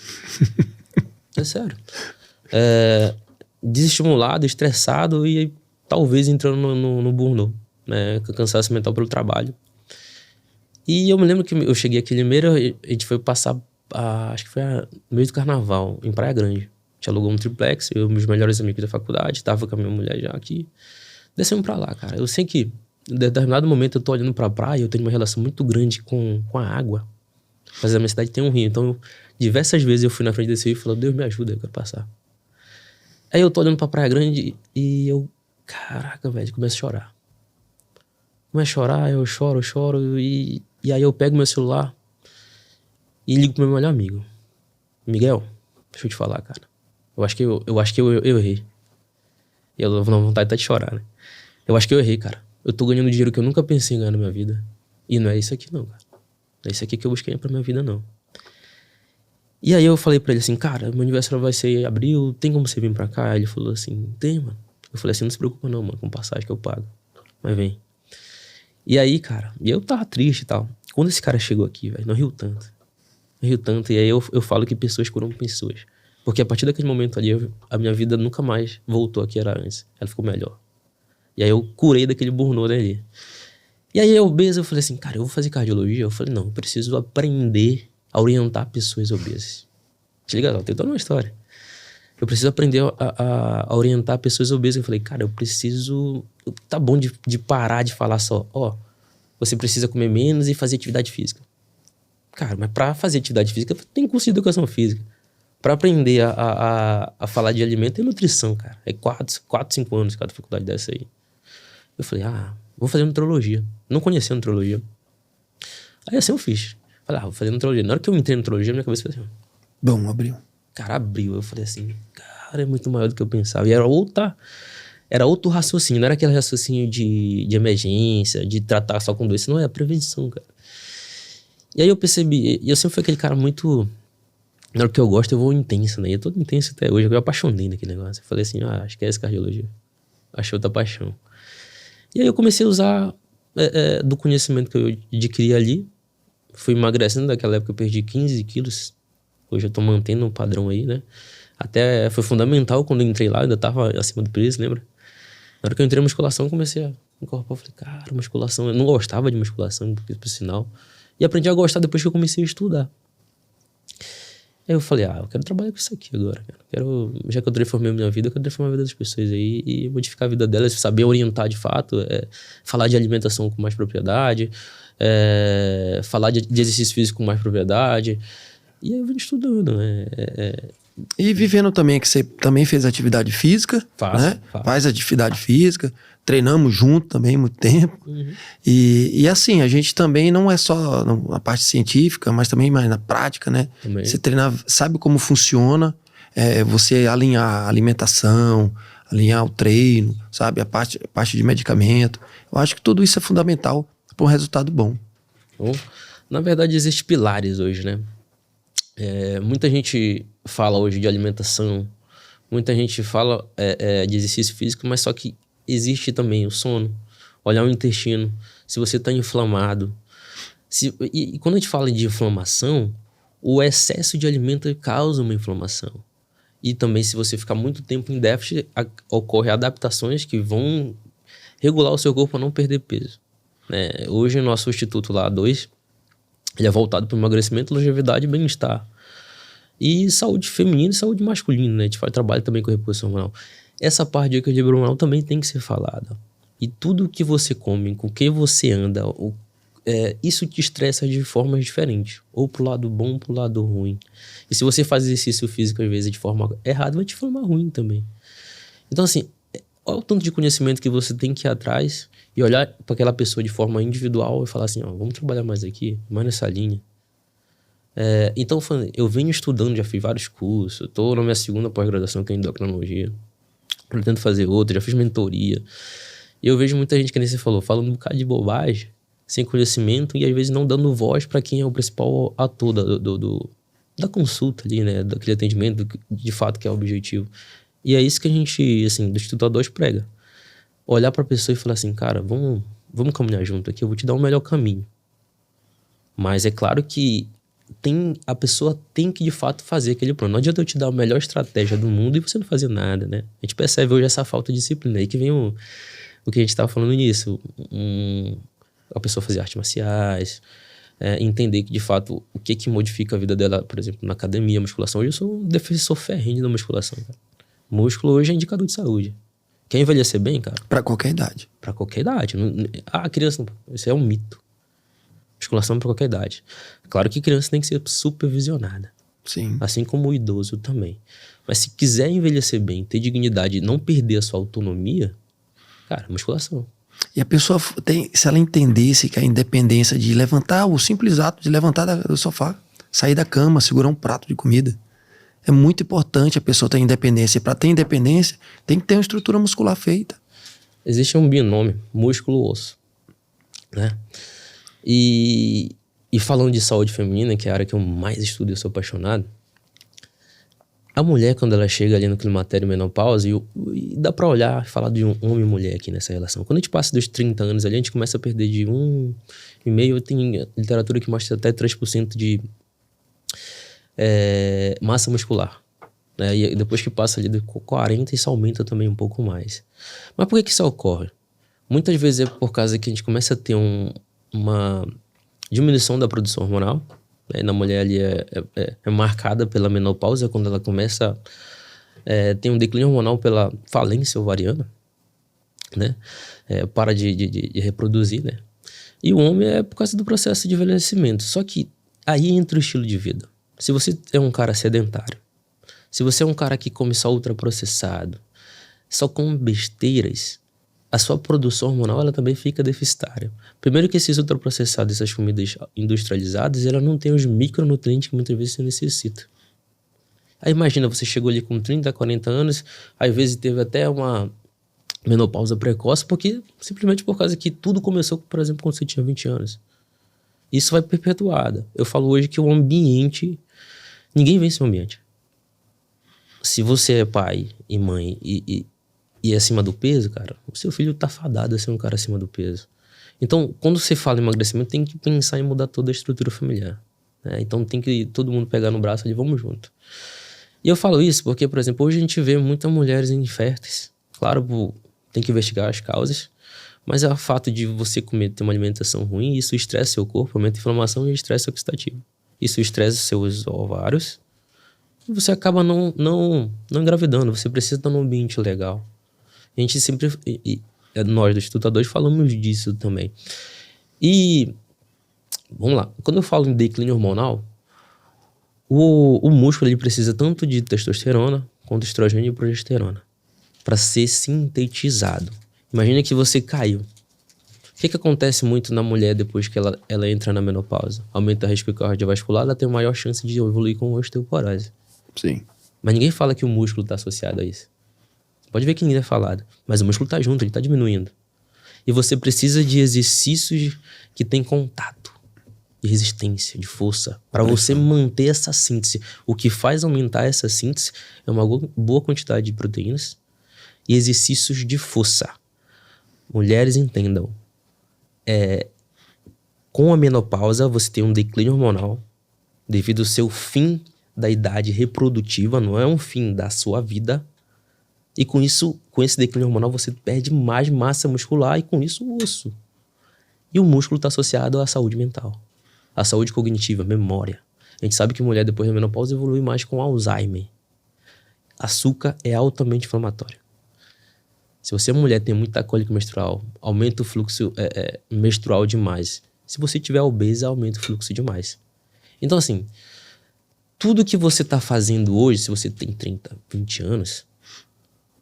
É sério. Desestimulado, estressado e talvez entrando no burnout, né? Cansaço mental pelo trabalho. E eu me lembro que eu cheguei aqui em Limeira, a gente foi passar, acho que foi no meio do carnaval, em Praia Grande. A gente alugou um triplex, eu e meus melhores amigos da faculdade, tava com a minha mulher já aqui. Descemos pra lá, cara. Eu sei que em determinado momento eu tô olhando pra praia, eu tenho uma relação muito grande com a água. Mas a minha cidade tem um rio, então diversas vezes eu fui na frente desse rio e falei, Deus me ajuda, eu quero passar. Aí eu tô olhando pra Praia Grande e eu, caraca, velho, começo a chorar. Começo a chorar, eu choro e aí eu pego meu celular e ligo pro meu melhor amigo. Miguel, deixa eu te falar, cara. Eu acho que eu errei. E eu vou na vontade até de chorar, né? Eu acho que eu errei, cara. Eu tô ganhando dinheiro que eu nunca pensei em ganhar na minha vida. E não é isso aqui não, cara. Não é isso aqui que eu busquei pra minha vida, não. E aí eu falei pra ele assim, cara, meu aniversário vai ser em abril, tem como você vir pra cá? Ele falou assim, tem, mano. Eu falei assim, não se preocupa não, mano, com passagem que eu pago. Mas vem. E aí, cara, eu tava triste e tal. Quando esse cara chegou aqui, velho, não riu tanto. Não riu tanto. E aí eu falo que pessoas curam pessoas. Porque a partir daquele momento ali, a minha vida nunca mais voltou ao que era antes. Ela ficou melhor. E aí eu curei daquele burnout ali. E aí eu falei assim, cara, eu vou fazer cardiologia? Eu falei, não, eu preciso aprender a orientar pessoas obesas. Te liga, tem toda uma história. Eu preciso aprender a orientar pessoas obesas. Eu falei, cara, eu preciso... Tá bom de parar de falar só, você precisa comer menos e fazer atividade física. Cara, mas pra fazer atividade física, tem curso de educação física. Pra aprender a falar de alimento e nutrição, cara. É 4, 5 anos cada faculdade dessa aí. Eu falei, vou fazer nutrologia. Não conhecia nutrologia. Aí assim eu fiz. Falei, vou fazer nutrologia. Na hora que eu entrei em nutrologia, minha cabeça foi assim. Bom, abriu. Cara, abriu. Eu falei assim, cara, é muito maior do que eu pensava. E era outro raciocínio. Não era aquele raciocínio de emergência, de tratar só com doença. Não, é a prevenção, cara. E aí eu percebi, e eu sempre fui aquele cara muito... Na hora que eu gosto, eu vou intenso, né? E eu tô intenso até hoje. Eu apaixonei naquele negócio. Eu falei assim, acho que é essa cardiologia. Achei outra paixão. E aí eu comecei a usar do conhecimento que eu adquiri ali. Fui emagrecendo. Naquela época eu perdi 15 quilos. Hoje eu tô mantendo um padrão aí, né? Até foi fundamental quando eu entrei lá. Eu ainda tava acima do peso, lembra? Na hora que eu entrei na musculação, eu comecei incorporou. Eu falei, cara, musculação... Eu não gostava de musculação, por sinal. E aprendi a gostar depois que eu comecei a estudar. Aí eu falei, eu quero trabalhar com isso aqui agora, cara. Já que eu transformei a minha vida, eu quero transformar a vida das pessoas aí e modificar a vida delas, saber orientar de fato, falar de alimentação com mais propriedade, falar de exercício físico com mais propriedade. E aí eu vim estudando, né? E vivendo também, que você também fez atividade física, né? Faz atividade física, treinamos junto também muito tempo. Uhum. E assim, a gente também não é só na parte científica, mas também mais na prática, né? Também. Você treinar, sabe como funciona, você alinhar a alimentação, alinhar o treino, sabe? A parte de medicamento. Eu acho que tudo isso é fundamental para um resultado bom. Bom, na verdade, existem pilares hoje, né? Muita gente fala hoje de alimentação, muita gente fala de exercício físico, mas só que existe também o sono, olhar o intestino, se você está inflamado. E quando a gente fala de inflamação, o excesso de alimento causa uma inflamação. E também se você ficar muito tempo em déficit, ocorrem adaptações que vão regular o seu corpo para não perder peso. Hoje o nosso Instituto lá, A2, ele é voltado para emagrecimento, longevidade e bem-estar. E saúde feminina e saúde masculina, né? A gente faz trabalho também com reposição hormonal. Essa parte de equilíbrio hormonal também tem que ser falada. E tudo que você come, com que você anda, isso te estressa de formas diferentes. Ou pro lado bom, ou pro lado ruim. E se você faz exercício físico, às vezes, de forma errada, vai te formar ruim também. Então, assim, olha o tanto de conhecimento que você tem que ir atrás e olhar para aquela pessoa de forma individual e falar assim, vamos trabalhar mais aqui, mais nessa linha. Então, eu venho estudando, já fiz vários cursos, estou na minha segunda pós-graduação, que é em endocrinologia, pretendo fazer outra, já fiz mentoria. E eu vejo muita gente, que nem você falou, falando um bocado de bobagem, sem conhecimento e às vezes não dando voz para quem é o principal ator da consulta ali, né? Daquele atendimento, de fato, que é o objetivo. E é isso que a gente, assim, do Instituto A2 prega. Olhar para a pessoa e falar assim, cara, vamos caminhar junto aqui, eu vou te dar o melhor caminho. Mas é claro que a pessoa tem que, de fato, fazer aquele plano. Não adianta eu te dar a melhor estratégia do mundo e você não fazer nada, né? A gente percebe hoje essa falta de disciplina. Aí que vem o que a gente estava falando nisso. A pessoa fazer artes marciais, entender que, de fato, o que modifica a vida dela, por exemplo, na academia, musculação. Hoje eu sou um defensor ferrenho da musculação, cara. Músculo hoje é indicador de saúde. Quer envelhecer bem, cara? Pra qualquer idade. Pra qualquer idade. Criança, isso é um mito. Musculação pra qualquer idade. Claro que criança tem que ser supervisionada. Sim. Assim como o idoso também. Mas se quiser envelhecer bem, ter dignidade e não perder a sua autonomia, cara, musculação. E a pessoa se ela entendesse que a independência de levantar, o simples ato de levantar do sofá, sair da cama, segurar um prato de comida, é muito importante a pessoa ter independência. E para ter independência, tem que ter uma estrutura muscular feita. Existe um binômio, músculo-osso, né? E falando de saúde feminina, que é a área que eu mais estudo e eu sou apaixonado, a mulher, quando ela chega ali no climatério e menopausa, e dá pra olhar e falar de um homem e mulher aqui nessa relação. Quando a gente passa dos 30 anos ali, a gente começa a perder de 1,5%, tem literatura que mostra até 3% de massa muscular. Né? E depois que passa ali de 40%, isso aumenta também um pouco mais. Mas por que isso ocorre? Muitas vezes é por causa que a gente começa a ter uma diminuição da produção hormonal. Na mulher ali é marcada pela menopausa, quando ela começa tem um declínio hormonal pela falência ovariana, né? Para de reproduzir, né? E o homem é por causa do processo de envelhecimento. Só que aí entra o estilo de vida. Se você é um cara sedentário, se você é um cara que come só ultraprocessado, só come besteiras, a sua produção hormonal ela também fica deficitária. Primeiro que esses ultraprocessados, essas comidas industrializadas, ela não tem os micronutrientes que muitas vezes você necessita. Aí imagina, você chegou ali com 30, 40 anos, às vezes teve até uma menopausa precoce, simplesmente por causa que tudo começou, por exemplo, quando você tinha 20 anos. Isso vai perpetuada. Eu falo hoje que o ambiente, ninguém vence o ambiente. Se você é pai e mãe e é acima do peso, cara, o seu filho tá fadado a ser um cara acima do peso. Então, quando você fala em emagrecimento, tem que pensar em mudar toda a estrutura familiar. Né? Então, tem que todo mundo pegar no braço e vamos junto. E eu falo isso porque, por exemplo, hoje a gente vê muitas mulheres inférteis. Claro, tem que investigar as causas, Mas é o fato de você comer, ter uma alimentação ruim, isso estressa seu corpo, aumenta a inflamação e estresse oxidativo. Isso estressa seus ovários e você acaba não engravidando. Você precisa estar num ambiente legal. A gente sempre, nós dos tutadores falamos disso também. E, vamos lá, quando eu falo em declínio hormonal, o músculo ele precisa tanto de testosterona quanto estrogênio e progesterona para ser sintetizado. Imagina que você caiu. O que acontece muito na mulher depois que ela entra na menopausa? Aumenta o risco cardiovascular, ela tem maior chance de evoluir com osteoporose. Sim. Mas ninguém fala que o músculo está associado a isso. Pode ver que ninguém é falado, mas o músculo está junto, ele está diminuindo. E você precisa de exercícios que tem contato, de resistência, de força, para você manter essa síntese. O que faz aumentar essa síntese é uma boa quantidade de proteínas e exercícios de força. Mulheres entendam. Com a menopausa, você tem um declínio hormonal devido ao seu fim da idade reprodutiva, não é um fim da sua vida. E com isso, com esse declínio hormonal, você perde mais massa muscular e com isso o osso. E o músculo está associado à saúde mental, à saúde cognitiva, memória. A gente sabe que mulher depois da menopausa evolui mais com Alzheimer. Açúcar é altamente inflamatório. Se você é mulher, tem muita cólica menstrual, aumenta o fluxo menstrual demais. Se você tiver obesa, aumenta o fluxo demais. Então, assim, tudo que você está fazendo hoje, se você tem 30, 20 anos,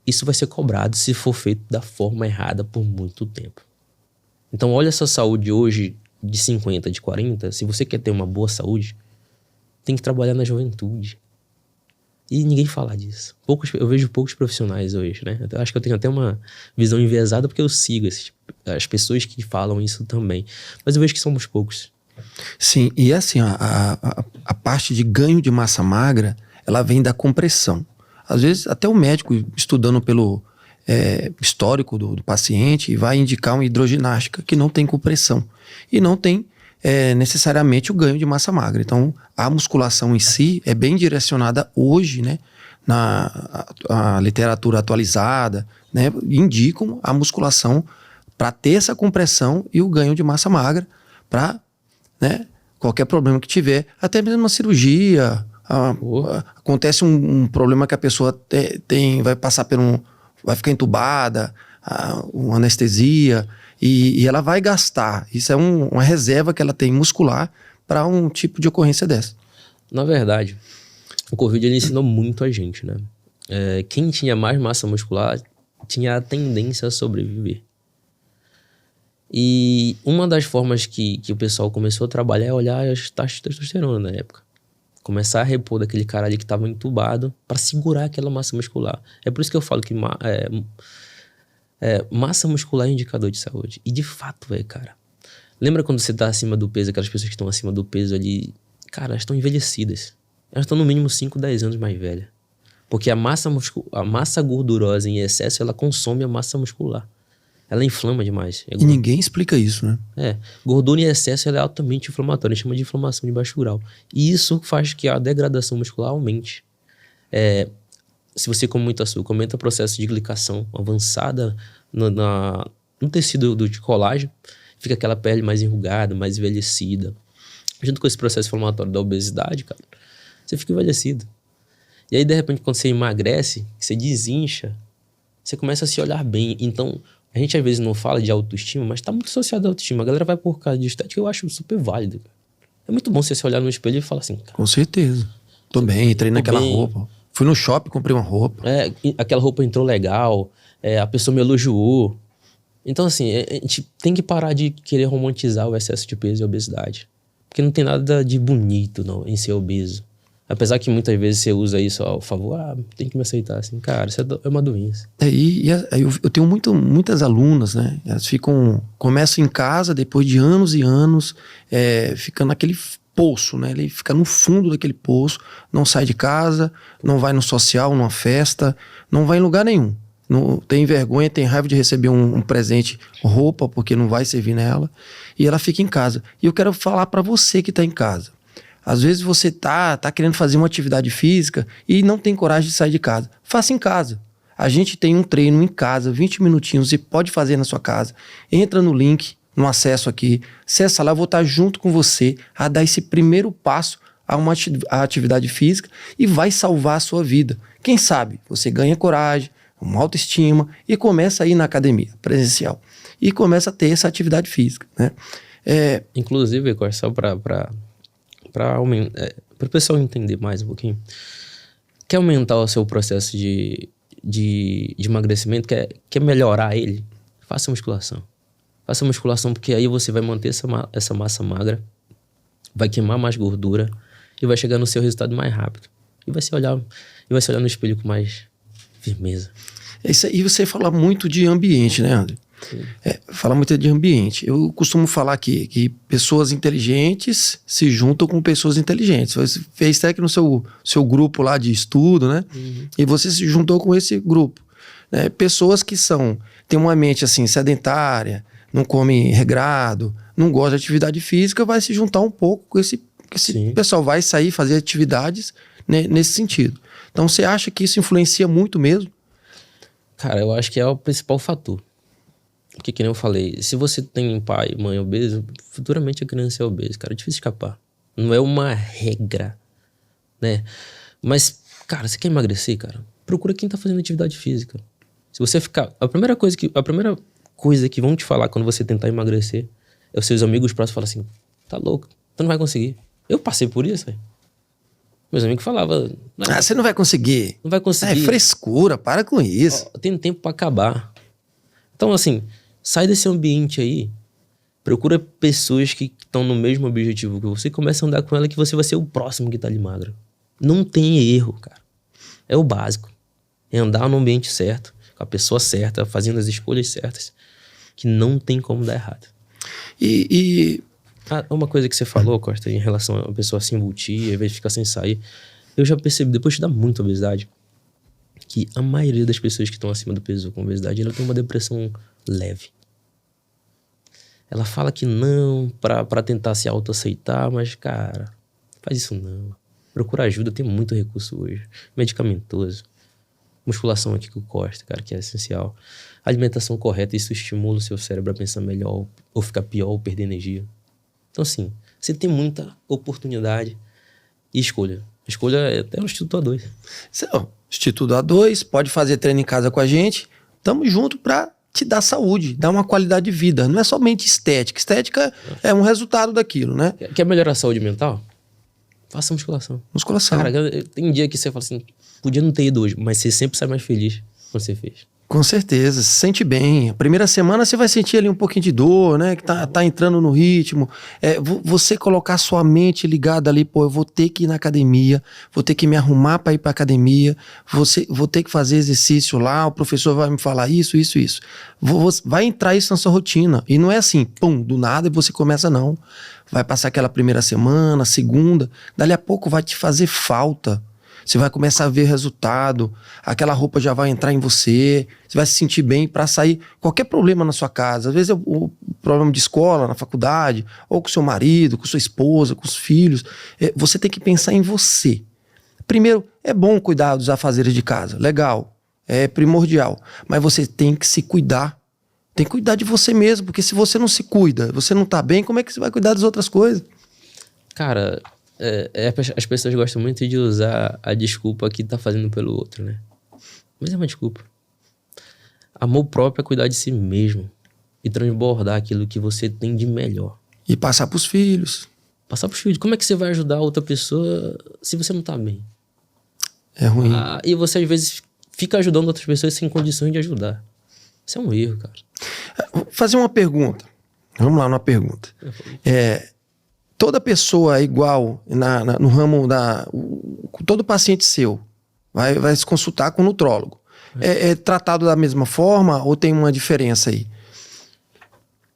isso vai ser cobrado se for feito da forma errada por muito tempo. Então, olha a sua saúde hoje de 50, de 40. Se você quer ter uma boa saúde, tem que trabalhar na juventude. E ninguém fala disso. Eu vejo poucos profissionais hoje, né? Eu acho que eu tenho até uma visão enviesada porque eu sigo as pessoas que falam isso também. Mas eu vejo que somos poucos. Sim, e assim, a parte de ganho de massa magra, ela vem da compressão. Às vezes, até o médico, estudando pelo histórico do paciente, vai indicar uma hidroginástica que não tem compressão. E não tem necessariamente o ganho de massa magra. Então, a musculação em si é bem direcionada hoje, né? A literatura atualizada, né? Indicam a musculação para ter essa compressão e o ganho de massa magra para, né, qualquer problema que tiver, até mesmo uma cirurgia. Acontece um problema que a pessoa vai passar vai ficar entubada, uma anestesia, e ela vai gastar. Isso é uma reserva que ela tem muscular para um tipo de ocorrência dessa. Na verdade, o Covid ele ensinou muito a gente, né? Quem tinha mais massa muscular tinha a tendência a sobreviver. E uma das formas que o pessoal começou a trabalhar é olhar as taxas de testosterona na época. Começar a repor daquele cara ali que estava entubado para segurar aquela massa muscular. É por isso que eu falo que massa muscular é indicador de saúde. E de fato, cara. Lembra quando você tá acima do peso, aquelas pessoas que estão acima do peso ali, cara, elas estão envelhecidas. Elas estão no mínimo 5, 10 anos mais velhas. Porque a massa gordurosa em excesso, ela consome a massa muscular. Ela inflama demais. E ninguém explica isso, né? Gordura em excesso ela é altamente inflamatória. A gente chama de inflamação de baixo grau. E isso faz que a degradação muscular aumente. Se você come muito açúcar, aumenta o processo de glicação avançada no tecido de colágeno. Fica aquela pele mais enrugada, mais envelhecida. Junto com esse processo inflamatório da obesidade, cara, você fica envelhecido. E aí, de repente, quando você emagrece, você desincha, você começa a se olhar bem. Então, a gente às vezes não fala de autoestima, mas tá muito associado à autoestima. A galera vai por causa de estética, eu acho super válido. Cara. É muito bom você se olhar no espelho e falar assim, cara, com certeza. Tô bem, entrei naquela roupa. Fui no shopping, comprei uma roupa. Aquela roupa entrou legal, a pessoa me elogiou. Então, assim, a gente tem que parar de querer romantizar o excesso de peso e a obesidade. Porque não tem nada de bonito não, em ser obeso. Apesar que muitas vezes você usa isso ao favor, tem que me aceitar, assim, cara, isso é uma doença. Eu tenho muitas alunas, né? Elas começam em casa, depois de anos e anos, ficando naquele poço, né? Ele fica no fundo daquele poço, não sai de casa, não vai no social, numa festa, não vai em lugar nenhum. Não, tem vergonha, tem raiva de receber um presente, roupa, porque não vai servir nela, e ela fica em casa. E eu quero falar para você que tá em casa. Às vezes você tá querendo fazer uma atividade física e não tem coragem de sair de casa. Faça em casa. A gente tem um treino em casa, 20 minutinhos, e pode fazer na sua casa. Entra no link, no acesso aqui, acessa lá, eu vou estar junto com você a dar esse primeiro passo a atividade física e vai salvar a sua vida. Quem sabe você ganha coragem, uma autoestima e começa a ir na academia presencial. E começa a ter essa atividade física, né? Inclusive, só para o pessoal entender mais um pouquinho, quer aumentar o seu processo de emagrecimento, quer melhorar ele, faça musculação. Faça musculação porque aí você vai manter essa massa magra, vai queimar mais gordura e vai chegar no seu resultado mais rápido. E vai se olhar no espelho com mais firmeza. E você fala muito de ambiente, né, André? Fala muito de ambiente. Eu costumo falar que pessoas inteligentes se juntam com pessoas inteligentes. Você fez até que no seu grupo lá de estudo, né? Uhum. E você se juntou com esse grupo. Né? Pessoas que têm uma mente assim, sedentária, não come regrado, não gosta de atividade física, vai se juntar um pouco com esse pessoal, vai sair fazer atividades, né, nesse sentido. Então você acha que isso influencia muito mesmo? Cara, eu acho que é o principal fator. Porque, que nem eu falei, se você tem pai e mãe obeso, futuramente a criança é obesa, cara, é difícil escapar. Não é uma regra, né? Mas, cara, você quer emagrecer, cara? Procura quem tá fazendo atividade física. Se você ficar... A primeira coisa que vão te falar quando você tentar emagrecer é os seus amigos próximos falam assim, tá louco, tu não vai conseguir. Eu passei por isso, velho. Meus amigos falavam... você não vai conseguir. Não vai conseguir. É frescura, para com isso. Tem tempo pra acabar. Então, assim, sai desse ambiente aí, procura pessoas que estão no mesmo objetivo que você, começa a andar com ela que você vai ser o próximo que tá ali magro. Não tem erro, cara. É o básico. É andar no ambiente certo, com a pessoa certa, fazendo as escolhas certas, que não tem como dar errado. Uma coisa que você falou, Costa, em relação a pessoa se embutir, às vezes ficar sem sair, eu já percebi, depois de dar muita obesidade, que a maioria das pessoas que estão acima do peso com obesidade, ela tem uma depressão leve. Ela fala que não, pra tentar se autoaceitar, mas, cara, faz isso não. Procura ajuda, tem muito recurso hoje. Medicamentoso. Musculação aqui com o Costa, cara, que é essencial. Alimentação correta, isso estimula o seu cérebro a pensar melhor, ou ficar pior, ou perder energia. Então, assim, você tem muita oportunidade e escolha. Escolha é até o Instituto A2. Instituto A2, pode fazer treino em casa com a gente. Tamo junto pra te dar saúde, dar uma qualidade de vida. Não é somente estética. Estética é um resultado daquilo, né? Quer melhorar a saúde mental? Faça musculação. Musculação. Cara, tem dia que você fala assim, podia não ter ido hoje, mas você sempre sai mais feliz quando você fez. Com certeza, se sente bem. A primeira semana você vai sentir ali um pouquinho de dor, né? Que tá entrando no ritmo. Você colocar sua mente ligada ali, eu vou ter que ir na academia, vou ter que me arrumar para ir para academia, vou ter que fazer exercício lá, o professor vai me falar isso. Vai entrar isso na sua rotina. E não é assim, do nada e você começa, não. Vai passar aquela primeira semana, segunda, dali a pouco vai te fazer falta. Você vai começar a ver resultado, aquela roupa já vai entrar em você, você vai se sentir bem para sair. Qualquer problema na sua casa, às vezes é o problema de escola, na faculdade, ou com seu marido, com sua esposa, com os filhos. Você tem que pensar em você. Primeiro, é bom cuidar dos afazeres de casa, legal, é primordial. Mas você tem que se cuidar. Tem que cuidar de você mesmo, porque se você não se cuida, você não tá bem, como é que você vai cuidar das outras coisas? Cara... as pessoas gostam muito de usar a desculpa que tá fazendo pelo outro, né? Mas é uma desculpa. Amor próprio é cuidar de si mesmo e transbordar aquilo que você tem de melhor. E passar pros filhos. Passar pros filhos. Como é que você vai ajudar outra pessoa se você não tá bem? É ruim. E você às vezes fica ajudando outras pessoas sem condições de ajudar. Isso é um erro, cara. Vou fazer uma pergunta. Vamos lá, uma pergunta. Toda pessoa é igual no ramo todo paciente seu vai se consultar com o nutrólogo. É tratado da mesma forma ou tem uma diferença aí?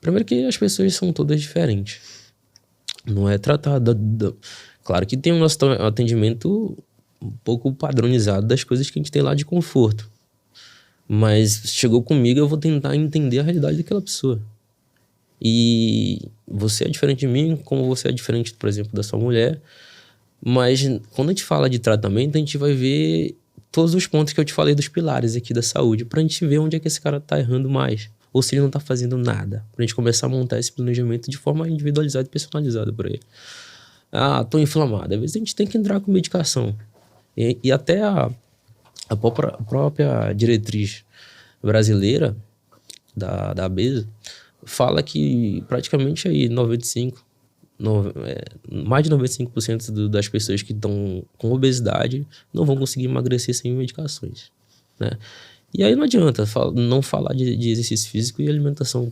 Primeiro que as pessoas são todas diferentes. Não é tratado... Claro que tem o nosso atendimento um pouco padronizado das coisas que a gente tem lá de conforto. Mas chegou comigo, eu vou tentar entender a realidade daquela pessoa. E você é diferente de mim, como você é diferente, por exemplo, da sua mulher. Mas quando a gente fala de tratamento, a gente vai ver todos os pontos que eu te falei dos pilares aqui da saúde, pra gente ver onde é que esse cara tá errando mais. Ou se ele não tá fazendo nada. Pra gente começar a montar esse planejamento de forma individualizada e personalizada pra ele. Ah, tô inflamado. Às vezes a gente tem que entrar com medicação. E até a própria diretriz brasileira da ABESA fala que praticamente aí mais de 95% das pessoas que estão com obesidade não vão conseguir emagrecer sem medicações, né? E aí não adianta não falar de exercício físico e alimentação.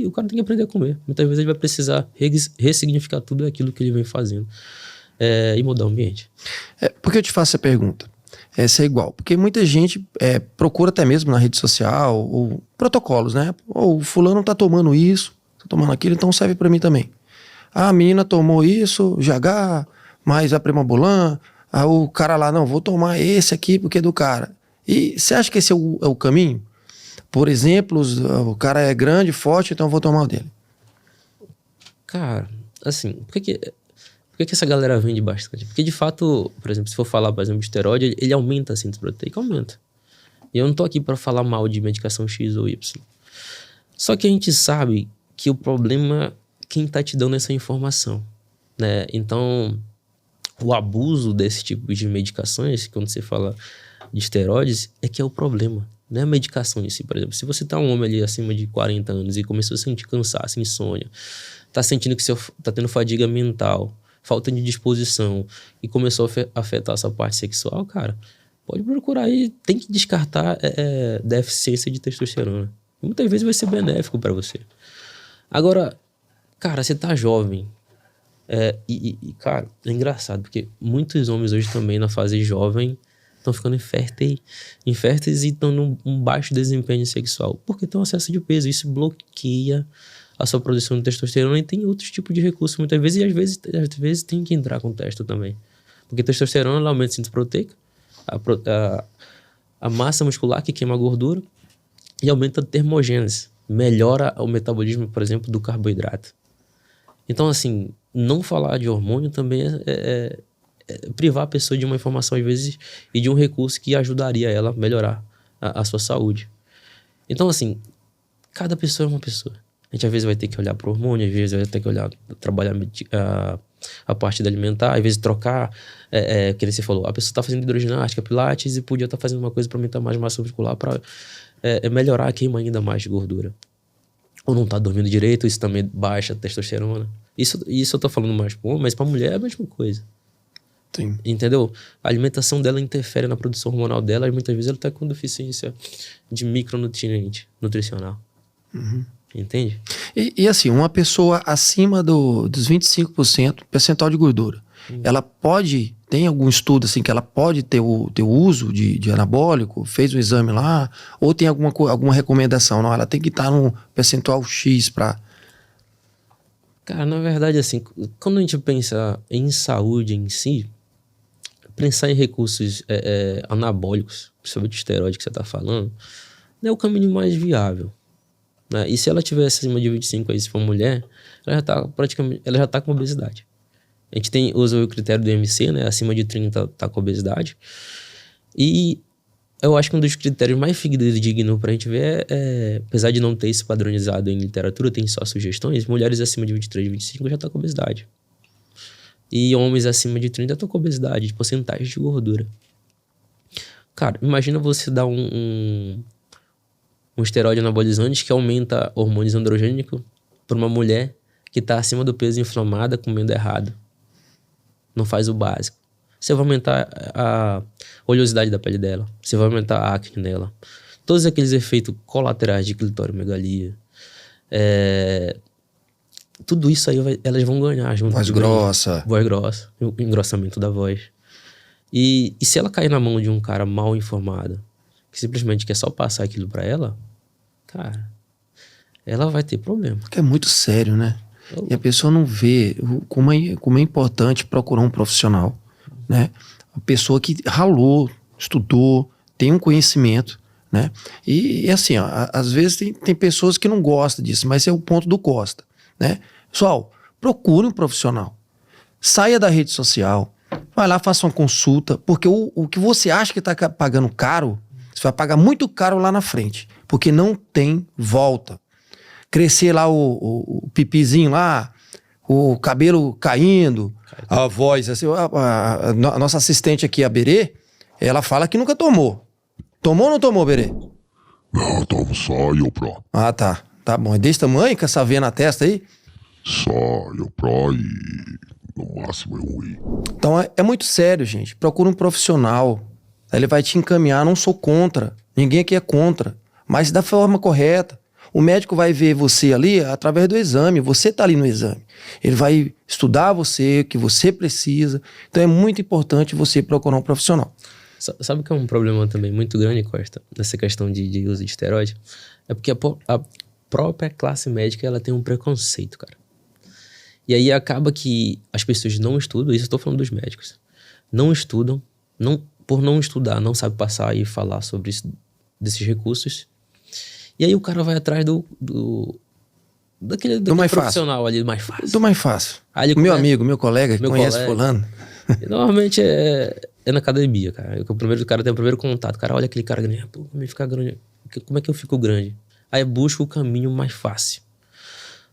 O cara tem que aprender a comer. Muitas vezes ele vai precisar ressignificar tudo aquilo que ele vem fazendo e mudar o ambiente. Por que eu te faço essa pergunta? Essa é igual. Porque muita gente procura até mesmo na rede social ou protocolos, né? Ou o fulano tá tomando isso, tá tomando aquilo, então serve para mim também. A menina tomou isso, GH, mais a Primobolan. O cara lá, não, vou tomar esse aqui porque é do cara. E você acha que esse é o caminho? Por exemplo, o cara é grande, forte, então eu vou tomar o dele. Cara, assim, por que essa galera vende bastante? Porque de fato, por exemplo, se for falar, por exemplo, de esteroide, ele aumenta a síntese proteica, aumenta. E eu não tô aqui para falar mal de medicação X ou Y. Só que a gente sabe que o problema é quem tá te dando essa informação, né? Então, o abuso desse tipo de medicações, quando você fala de esteroides, é que é o problema. Não é a medicação em si, por exemplo. Se você tá um homem ali acima de 40 anos e começou a sentir cansaço, insônia, tá sentindo que tá tendo fadiga mental, falta de disposição e começou a afetar essa parte sexual, cara, pode procurar aí. Tem que descartar deficiência de testosterona. Muitas vezes vai ser benéfico para você. Agora, cara, você tá jovem. Cara, é engraçado, porque muitos homens hoje também na fase jovem estão ficando inférteis e estão num baixo desempenho sexual. Porque tem um excesso de peso. Isso bloqueia a sua produção de testosterona e tem outros tipos de recursos muitas vezes. E às vezes tem que entrar com testo também. Porque testosterona ela aumenta a síntese proteica, a massa muscular que queima a gordura e aumenta a termogênese. Melhora o metabolismo, por exemplo, do carboidrato. Então, assim, não falar de hormônio também é privar a pessoa de uma informação, às vezes, e de um recurso que ajudaria ela a melhorar a sua saúde. Então, assim, cada pessoa é uma pessoa. A gente, às vezes, vai ter que olhar para o hormônio, às vezes, vai ter que trabalhar a parte da alimentar, às vezes, trocar, que você falou, a pessoa está fazendo hidroginástica, pilates, e podia estar fazendo uma coisa para aumentar mais massa muscular, para melhorar a queima ainda mais de gordura. Ou não está dormindo direito, isso também baixa a testosterona. Isso eu tô falando mais para homem, mas para mulher é a mesma coisa. Sim. Entendeu? A alimentação dela interfere na produção hormonal dela e muitas vezes ela está com deficiência de micronutriente nutricional. Uhum. Entende? E assim, uma pessoa acima dos 25% percentual de gordura, ela pode, tem algum estudo assim que ela pode ter o uso de anabólico, fez um exame lá, ou tem alguma recomendação? Não, ela tem que estar num percentual X para... Cara, na verdade, assim, quando a gente pensa em saúde em si, pensar em recursos anabólicos, principalmente esteroide que você está falando, não é o caminho mais viável, né? E se ela tivesse acima de 25 aí, se for mulher, ela já está com obesidade. A gente usa o critério do IMC, né? Acima de 30 está com obesidade. E eu acho que um dos critérios mais fidedignos pra gente ver apesar de não ter isso padronizado em literatura, tem só sugestões, mulheres acima de 23, 25 já estão com obesidade. E homens acima de 30 estão com obesidade, de porcentagem de gordura. Cara, imagina você dar um esteroide anabolizante que aumenta hormônios androgênicos para uma mulher que está acima do peso, inflamada, comendo errado. Não faz o básico. Você vai aumentar a oleosidade da pele dela. Você vai aumentar a acne nela. Todos aqueles efeitos colaterais de clitorimegalia. Tudo isso aí elas vão ganhar junto. Voz grossa. Voz grossa. O engrossamento da voz. E se ela cair na mão de um cara mal informado, que simplesmente quer só passar aquilo pra ela, cara, ela vai ter problema. Porque é muito sério, né? E a pessoa não vê como é importante procurar um profissional, né? Uma pessoa que ralou, estudou, tem um conhecimento, né? E assim, ó, às vezes tem pessoas que não gostam disso, mas esse é o ponto do Costa, né? Pessoal, procure um profissional. Saia da rede social. Vai lá, faça uma consulta, porque o que você acha que está pagando caro, você vai pagar muito caro lá na frente, porque não tem volta. Crescer lá o pipizinho lá, o cabelo caindo, a voz, assim, a nossa assistente aqui, a Berê, ela fala que nunca tomou. Tomou ou não tomou, Berê? Não, tomo só Iopro. Ah, tá. Tá bom. É desse tamanho, com essa veia na testa aí? Só Iopro e no máximo eu Whey. Então é muito sério, gente. Procura um profissional. Ele vai te encaminhar. Não sou contra. Ninguém aqui é contra. Mas da forma correta. O médico vai ver você ali através do exame. Você tá ali no exame. Ele vai estudar você, o que você precisa. Então é muito importante você procurar um profissional. Sabe que é um problema também muito grande, Costa, nessa questão de uso de esteroide? É porque a própria classe médica, ela tem um preconceito, cara. E aí acaba que as pessoas não estudam, isso eu tô falando dos médicos, não estudam, por não estudar, não sabe passar e falar sobre isso, desses recursos. E aí o cara vai atrás daquele mais profissional fácil. Ali, mais fácil. Do mais fácil. Aí Meu amigo, meu colega, meu conhece colega. fulano. E normalmente é na academia, cara. O cara tem o primeiro contato. Cara, olha aquele cara grande. Pô, como é que fica grande? Como é que eu fico grande? Aí busca o caminho mais fácil.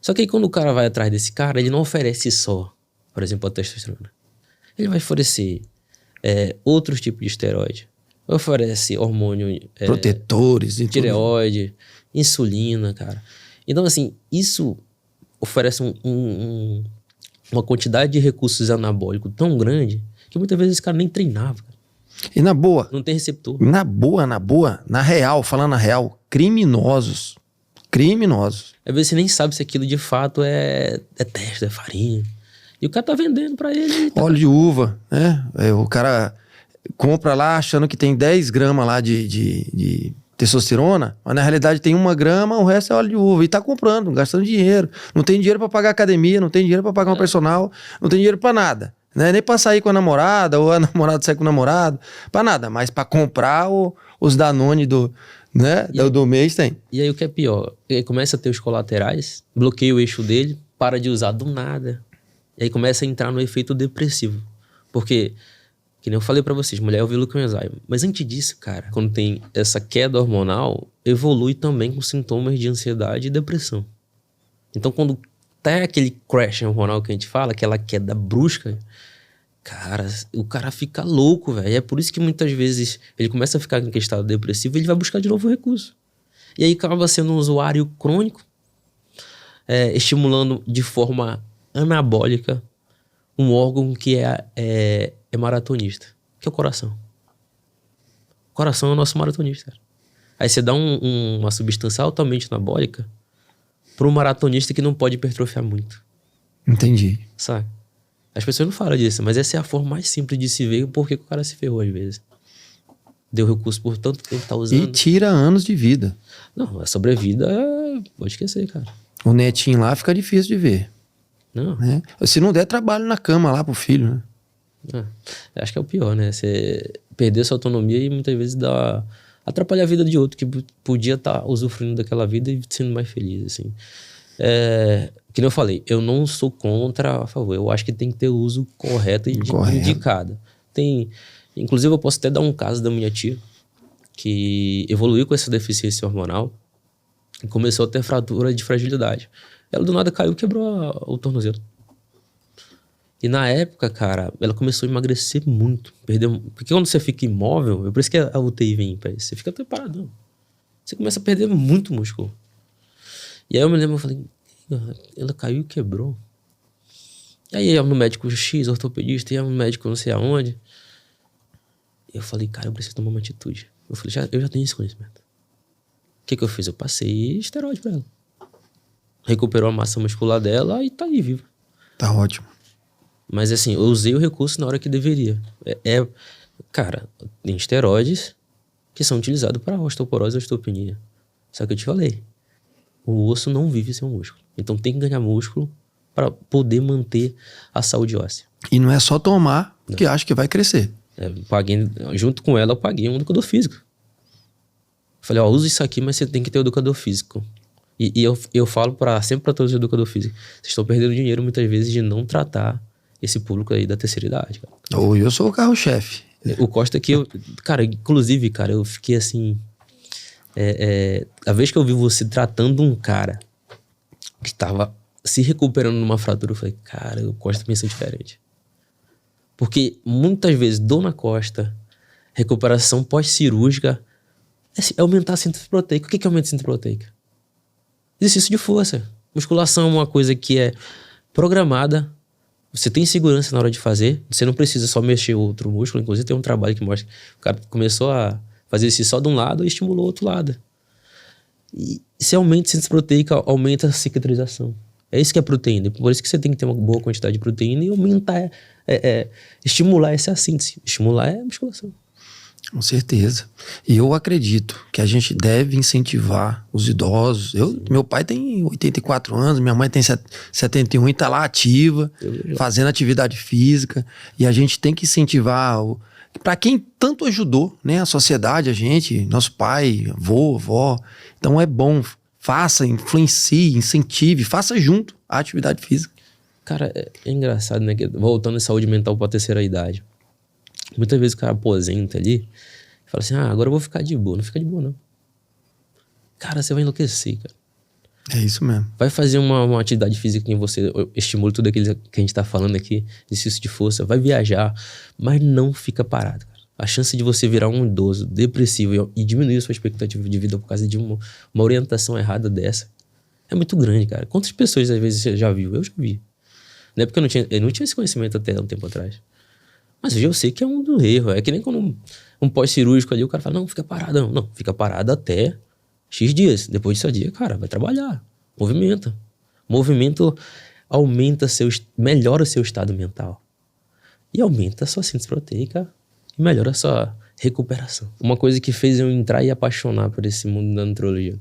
Só que aí quando o cara vai atrás desse cara, ele não oferece só, por exemplo, a testosterona. Ele vai oferecer outros tipos de esteroide. Oferece hormônio... Protetores e tireoide, insulina, cara. Então, assim, isso oferece uma quantidade de recursos anabólicos tão grande que muitas vezes esse cara nem treinava, cara. E na boa, Não tem receptor. na boa, na real, falando na real, criminosos. Às vezes você nem sabe se aquilo de fato é teste, é farinha. E o cara tá vendendo pra ele. Tá... Óleo de uva, né? O cara compra lá achando que tem 10 gramas lá de testosterona, mas na realidade tem 1 grama, o resto é óleo de uva. E tá comprando, gastando dinheiro. Não tem dinheiro pra pagar academia, não tem dinheiro pra pagar um personal, não tem dinheiro pra nada. Né? Nem pra sair com a namorada, ou a namorada sair com o namorado, pra nada. Mas pra comprar os Danone do mês tem. E aí o que é pior? Ele começa a ter os colaterais, bloqueia o eixo dele, para de usar do nada. E aí começa a entrar no efeito depressivo. Porque, que nem eu falei pra vocês, mulher ouve leucoensaio. Mas antes disso, cara, quando tem essa queda hormonal, evolui também com sintomas de ansiedade e depressão. Então quando tá aquele crash hormonal que a gente fala, aquela queda brusca, cara, o cara fica louco, velho. É por isso que muitas vezes ele começa a ficar em estado depressivo e ele vai buscar de novo recurso. E aí acaba sendo um usuário crônico, estimulando de forma anabólica um órgão que é maratonista, que é o coração. O coração é o nosso maratonista, cara. Aí você dá uma substância altamente anabólica para um maratonista que não pode hipertrofiar muito. Entendi. Sabe? As pessoas não falam disso, mas essa é a forma mais simples de se ver porque o cara se ferrou às vezes. Deu recurso por tanto tempo, tá usando. E tira anos de vida. Não, a sobrevida pode esquecer, cara. O netinho lá fica difícil de ver. Não. Né? Se não der trabalho na cama lá pro filho, né? Acho que é o pior, né? Você perder sua autonomia e muitas vezes atrapalhar a vida de outro que podia estar usufruindo daquela vida e sendo mais feliz, assim. Que nem eu falei, eu não sou contra, a favor. Eu acho que tem que ter o uso correto e indicado. Inclusive, eu posso até dar um caso da minha tia, que evoluiu com essa deficiência hormonal e começou a ter fratura de fragilidade. Ela do nada caiu e quebrou o tornozelo. E na época, cara, ela começou a emagrecer muito. Porque quando você fica imóvel, é por isso que a UTI vem pra isso. Você fica até paradão. Você começa a perder muito músculo. E aí eu me lembro, eu falei, ela caiu e quebrou. E aí ia no médico X, ortopedista, ia no médico não sei aonde. Eu falei, cara, eu preciso tomar uma atitude. Eu falei, eu já tenho esse conhecimento. O que eu fiz? Eu passei esteroide pra ela. Recuperou a massa muscular dela e tá aí, viva. Tá ótimo. Mas assim, eu usei o recurso na hora que deveria. Cara, tem esteroides que são utilizados para osteoporose e osteopenia. Só que eu te falei, o osso não vive sem o músculo. Então tem que ganhar músculo para poder manter a saúde óssea. E não é só tomar que acha que vai crescer. Junto com ela, eu paguei um educador físico. Falei, usa isso aqui, mas você tem que ter um educador físico. E eu falo sempre para todos os educadores físicos, vocês estão perdendo dinheiro muitas vezes de não tratar esse público aí da terceira idade, cara. Ou eu sou o carro-chefe. O Costa aqui, cara, inclusive, cara, eu fiquei assim... a vez que eu vi você tratando um cara que tava se recuperando numa fratura, eu falei, cara, o Costa pensa diferente. Porque muitas vezes, Dona Costa, recuperação pós-cirúrgica, é aumentar a síntese proteica. O que aumenta a síntese proteica? Exercício de força. Musculação é uma coisa que é programada. Você tem segurança na hora de fazer. Você não precisa só mexer outro músculo. Inclusive tem um trabalho que mostra que o cara começou a fazer isso só de um lado e estimulou o outro lado. E se aumenta a síntese proteica, aumenta a cicatrização. É isso que é proteína. Por isso que você tem que ter uma boa quantidade de proteína e aumentar, estimular essa síntese. Estimular é musculação. Com certeza. E eu acredito que a gente deve incentivar os idosos. Meu pai tem 84 anos, minha mãe tem 71 e tá lá ativa, fazendo atividade física. E a gente tem que incentivar para quem tanto ajudou, né? A sociedade, a gente, nosso pai, avô, avó. Então é bom, faça, influencie, incentive, faça junto a atividade física. Cara, é engraçado, né? Voltando à saúde mental para a terceira idade. Muitas vezes o cara aposenta ali e fala assim, agora eu vou ficar de boa. Não fica de boa, não. Cara, você vai enlouquecer, cara. É isso mesmo. Vai fazer uma atividade física que você estimula tudo aquilo que a gente tá falando aqui, exercício de força, vai viajar, mas não fica parado, cara. A chance de você virar um idoso depressivo e diminuir a sua expectativa de vida por causa de uma orientação errada dessa é muito grande, cara. Quantas pessoas às vezes você já viu? Eu já vi. Não é porque eu não tinha esse conhecimento até um tempo atrás. Mas hoje eu sei que é um do erro. É que nem quando um pós-cirúrgico ali, o cara fala, não, fica parado. Não, fica parado até X dias. Depois desse dia, cara, vai trabalhar. Movimenta. Movimento melhora o seu estado mental. E aumenta a sua síntese proteica e melhora a sua recuperação. Uma coisa que fez eu entrar e apaixonar por esse mundo da nutrologia.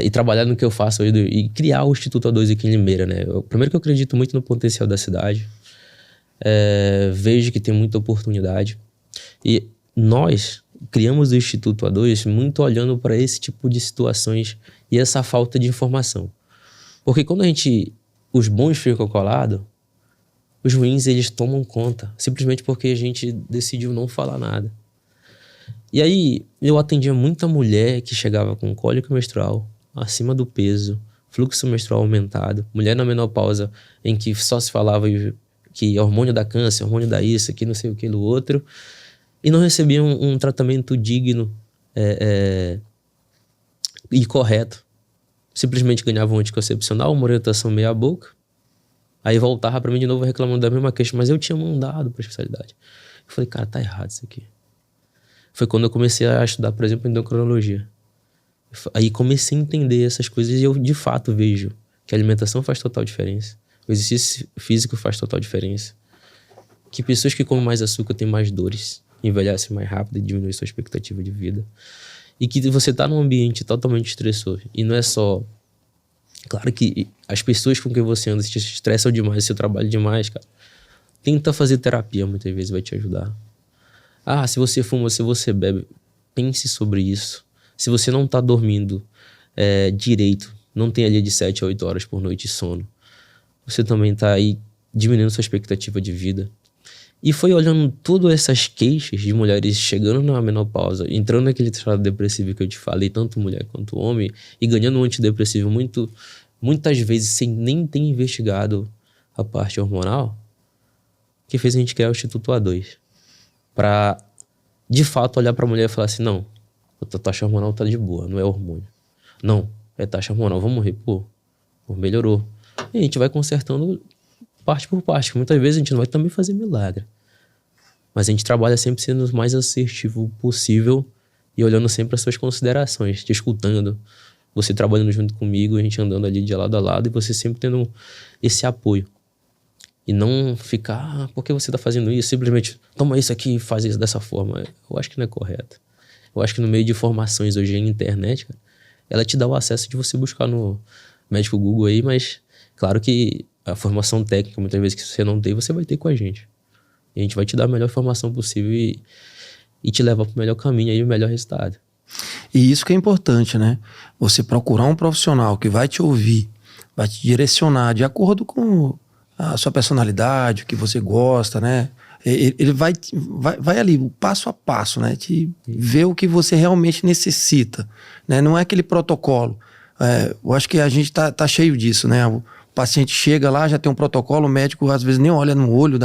E trabalhar no que eu faço hoje e criar o Instituto A2 aqui em Limeira, né? Primeiro que eu acredito muito no potencial da cidade. Vejo que tem muita oportunidade e nós criamos o Instituto A2 muito olhando para esse tipo de situações e essa falta de informação, porque quando os bons ficam colados, os ruins eles tomam conta, simplesmente porque a gente decidiu não falar nada. E aí eu atendia muita mulher que chegava com cólica menstrual, acima do peso, fluxo menstrual aumentado, mulher na menopausa em que só se falava que hormônio da câncer, hormônio da isso, que não sei o que, do outro, e não recebiam um tratamento digno e correto. Simplesmente ganhavam um anticoncepcional, uma orientação meia boca, aí voltava pra mim de novo reclamando da mesma queixa, mas eu tinha mandado pra especialidade. Eu falei, cara, tá errado isso aqui. Foi quando eu comecei a estudar, por exemplo, endocrinologia. Aí comecei a entender essas coisas e eu, de fato, vejo que a alimentação faz total diferença. O exercício físico faz total diferença. Que pessoas que comem mais açúcar têm mais dores, envelhecem mais rápido e diminuem sua expectativa de vida. E que você tá num ambiente totalmente estressor. E não é só... Claro que as pessoas com quem você anda te estressam demais, seu trabalho demais, cara. Tenta fazer terapia, muitas vezes vai te ajudar. Se você fuma, se você bebe, pense sobre isso. Se você não tá dormindo direito, não tem ali de 7 a 8 horas por noite de sono, você também tá aí diminuindo sua expectativa de vida. E foi olhando todas essas queixas de mulheres chegando na menopausa, entrando naquele estado depressivo que eu te falei, tanto mulher quanto homem, e ganhando um antidepressivo muitas vezes sem nem ter investigado a parte hormonal, que fez a gente criar o Instituto A2. Pra, de fato, olhar pra mulher e falar assim, não, a tua taxa hormonal tá de boa, não é hormônio. Não, é taxa hormonal, vamos morrer. Pô, melhorou. E a gente vai consertando parte por parte. Muitas vezes a gente não vai também fazer milagre. Mas a gente trabalha sempre sendo o mais assertivo possível e olhando sempre as suas considerações, te escutando, você trabalhando junto comigo, a gente andando ali de lado a lado e você sempre tendo esse apoio. E não ficar, por que você tá fazendo isso? Simplesmente, toma isso aqui e faz isso dessa forma. Eu acho que não é correto. Eu acho que no meio de informações hoje na internet, cara, ela te dá o acesso de você buscar no médico Google aí, mas claro que a formação técnica, muitas vezes que você não tem, você vai ter com a gente. E a gente vai te dar a melhor informação possível e te levar para o melhor caminho e o melhor resultado. E isso que é importante, né? Você procurar um profissional que vai te ouvir, vai te direcionar de acordo com a sua personalidade, o que você gosta, né? Ele vai ali, passo a passo, né? Te ver o que você realmente necessita, né? Não é aquele protocolo. Eu acho que a gente tá cheio disso, né? O paciente chega lá, já tem um protocolo, o médico às vezes nem olha no olho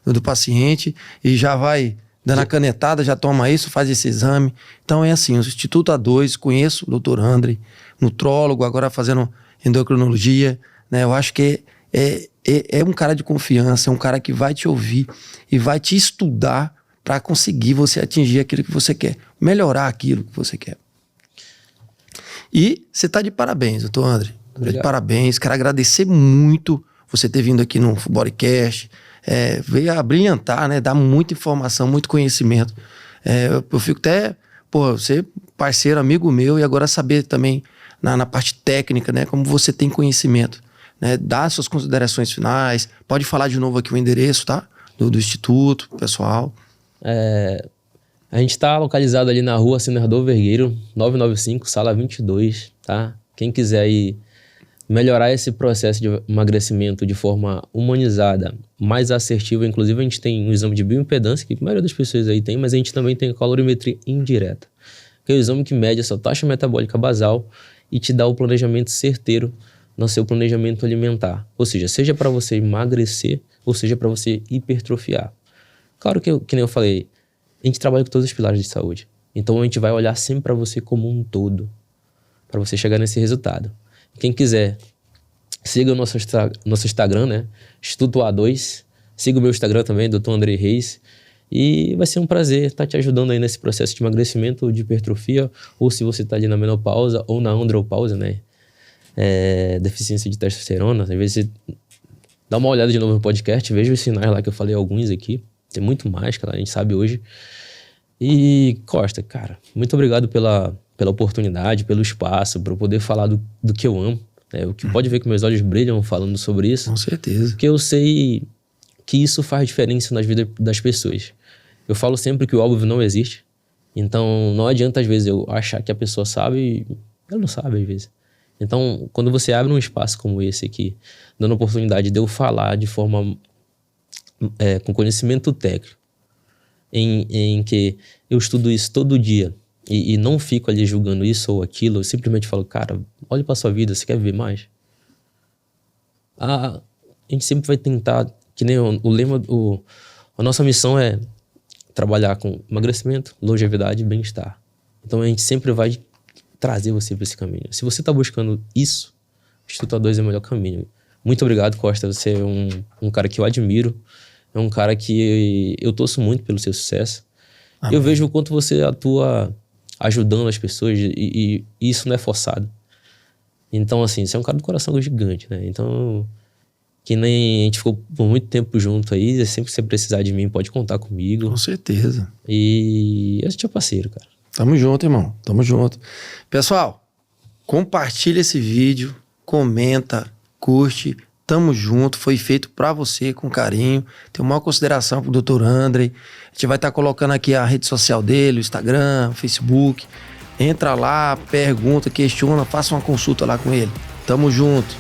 do paciente e já vai dando a canetada, já toma isso, faz esse exame. Então é assim, o Instituto A2, conheço o Dr. Andrei, nutrólogo, agora fazendo endocrinologia, né? Eu acho que é um cara de confiança, é um cara que vai te ouvir e vai te estudar para conseguir você atingir aquilo que você quer, melhorar aquilo que você quer. E você tá de parabéns, doutor Andrei. De parabéns, quero agradecer muito você ter vindo aqui no Bodycast, veio a brilhantar, né? Dar muita informação, muito conhecimento. Eu fico até, você é parceiro, amigo meu, e agora saber também na parte técnica, né? Como você tem conhecimento. Né, dá suas considerações finais, pode falar de novo aqui o endereço, tá? Do Instituto, pessoal. A gente tá localizado ali na rua Senador Vergueiro, 995, sala 22, tá? Quem quiser aí melhorar esse processo de emagrecimento de forma humanizada, mais assertiva, inclusive a gente tem um exame de bioimpedância, que a maioria das pessoas aí tem, mas a gente também tem a calorimetria indireta, que é o exame que mede a sua taxa metabólica basal e te dá o planejamento certeiro no seu planejamento alimentar. Ou seja para você emagrecer, ou seja para você hipertrofiar. Claro que nem eu falei, a gente trabalha com todos os pilares de saúde. Então a gente vai olhar sempre para você como um todo, para você chegar nesse resultado. Quem quiser, siga o nosso Instagram, né? Instituto A2. Siga o meu Instagram também, Dr. Andrei Reis. E vai ser um prazer estar te ajudando aí nesse processo de emagrecimento ou de hipertrofia, ou se você está ali na menopausa ou na andropausa, né? Deficiência de testosterona. Às vezes você dá uma olhada de novo no podcast, veja os sinais lá que eu falei, alguns aqui. Tem muito mais que a gente sabe hoje. E Costa, cara, muito obrigado pela oportunidade, pelo espaço, para eu poder falar do que eu amo. O que pode ver que meus olhos brilham falando sobre isso. Com certeza. Porque eu sei que isso faz diferença nas vidas das pessoas. Eu falo sempre que o óbvio não existe. Então não adianta às vezes eu achar que a pessoa sabe e ela não sabe às vezes. Então, quando você abre um espaço como esse aqui, dando a oportunidade de eu falar de forma com conhecimento técnico, em que eu estudo isso todo dia e não fico ali julgando isso ou aquilo, eu simplesmente falo, cara, olhe para sua vida, você quer viver mais? A gente sempre vai tentar, que nem o lema, a nossa missão é trabalhar com emagrecimento, longevidade e bem-estar. Então a gente sempre vai trazer você para esse caminho. Se você está buscando isso, o Instituto A2 é o melhor caminho. Muito obrigado, Costa. Você é um cara que eu admiro. É um cara que eu torço muito pelo seu sucesso. Amém. Eu vejo o quanto você atua ajudando as pessoas e isso não é forçado. Então, assim, você é um cara do coração gigante, né? Então, que nem a gente ficou por muito tempo junto aí, sempre que você precisar de mim, pode contar comigo. Com certeza. E eu sou parceiro, cara. Tamo junto, irmão. Tamo junto. Pessoal, compartilha esse vídeo, comenta, curte. Tamo junto. Foi feito pra você com carinho. Tenho maior consideração pro Dr. Andrei. A gente vai estar colocando aqui a rede social dele, o Instagram, o Facebook. Entra lá, pergunta, questiona, faça uma consulta lá com ele. Tamo junto.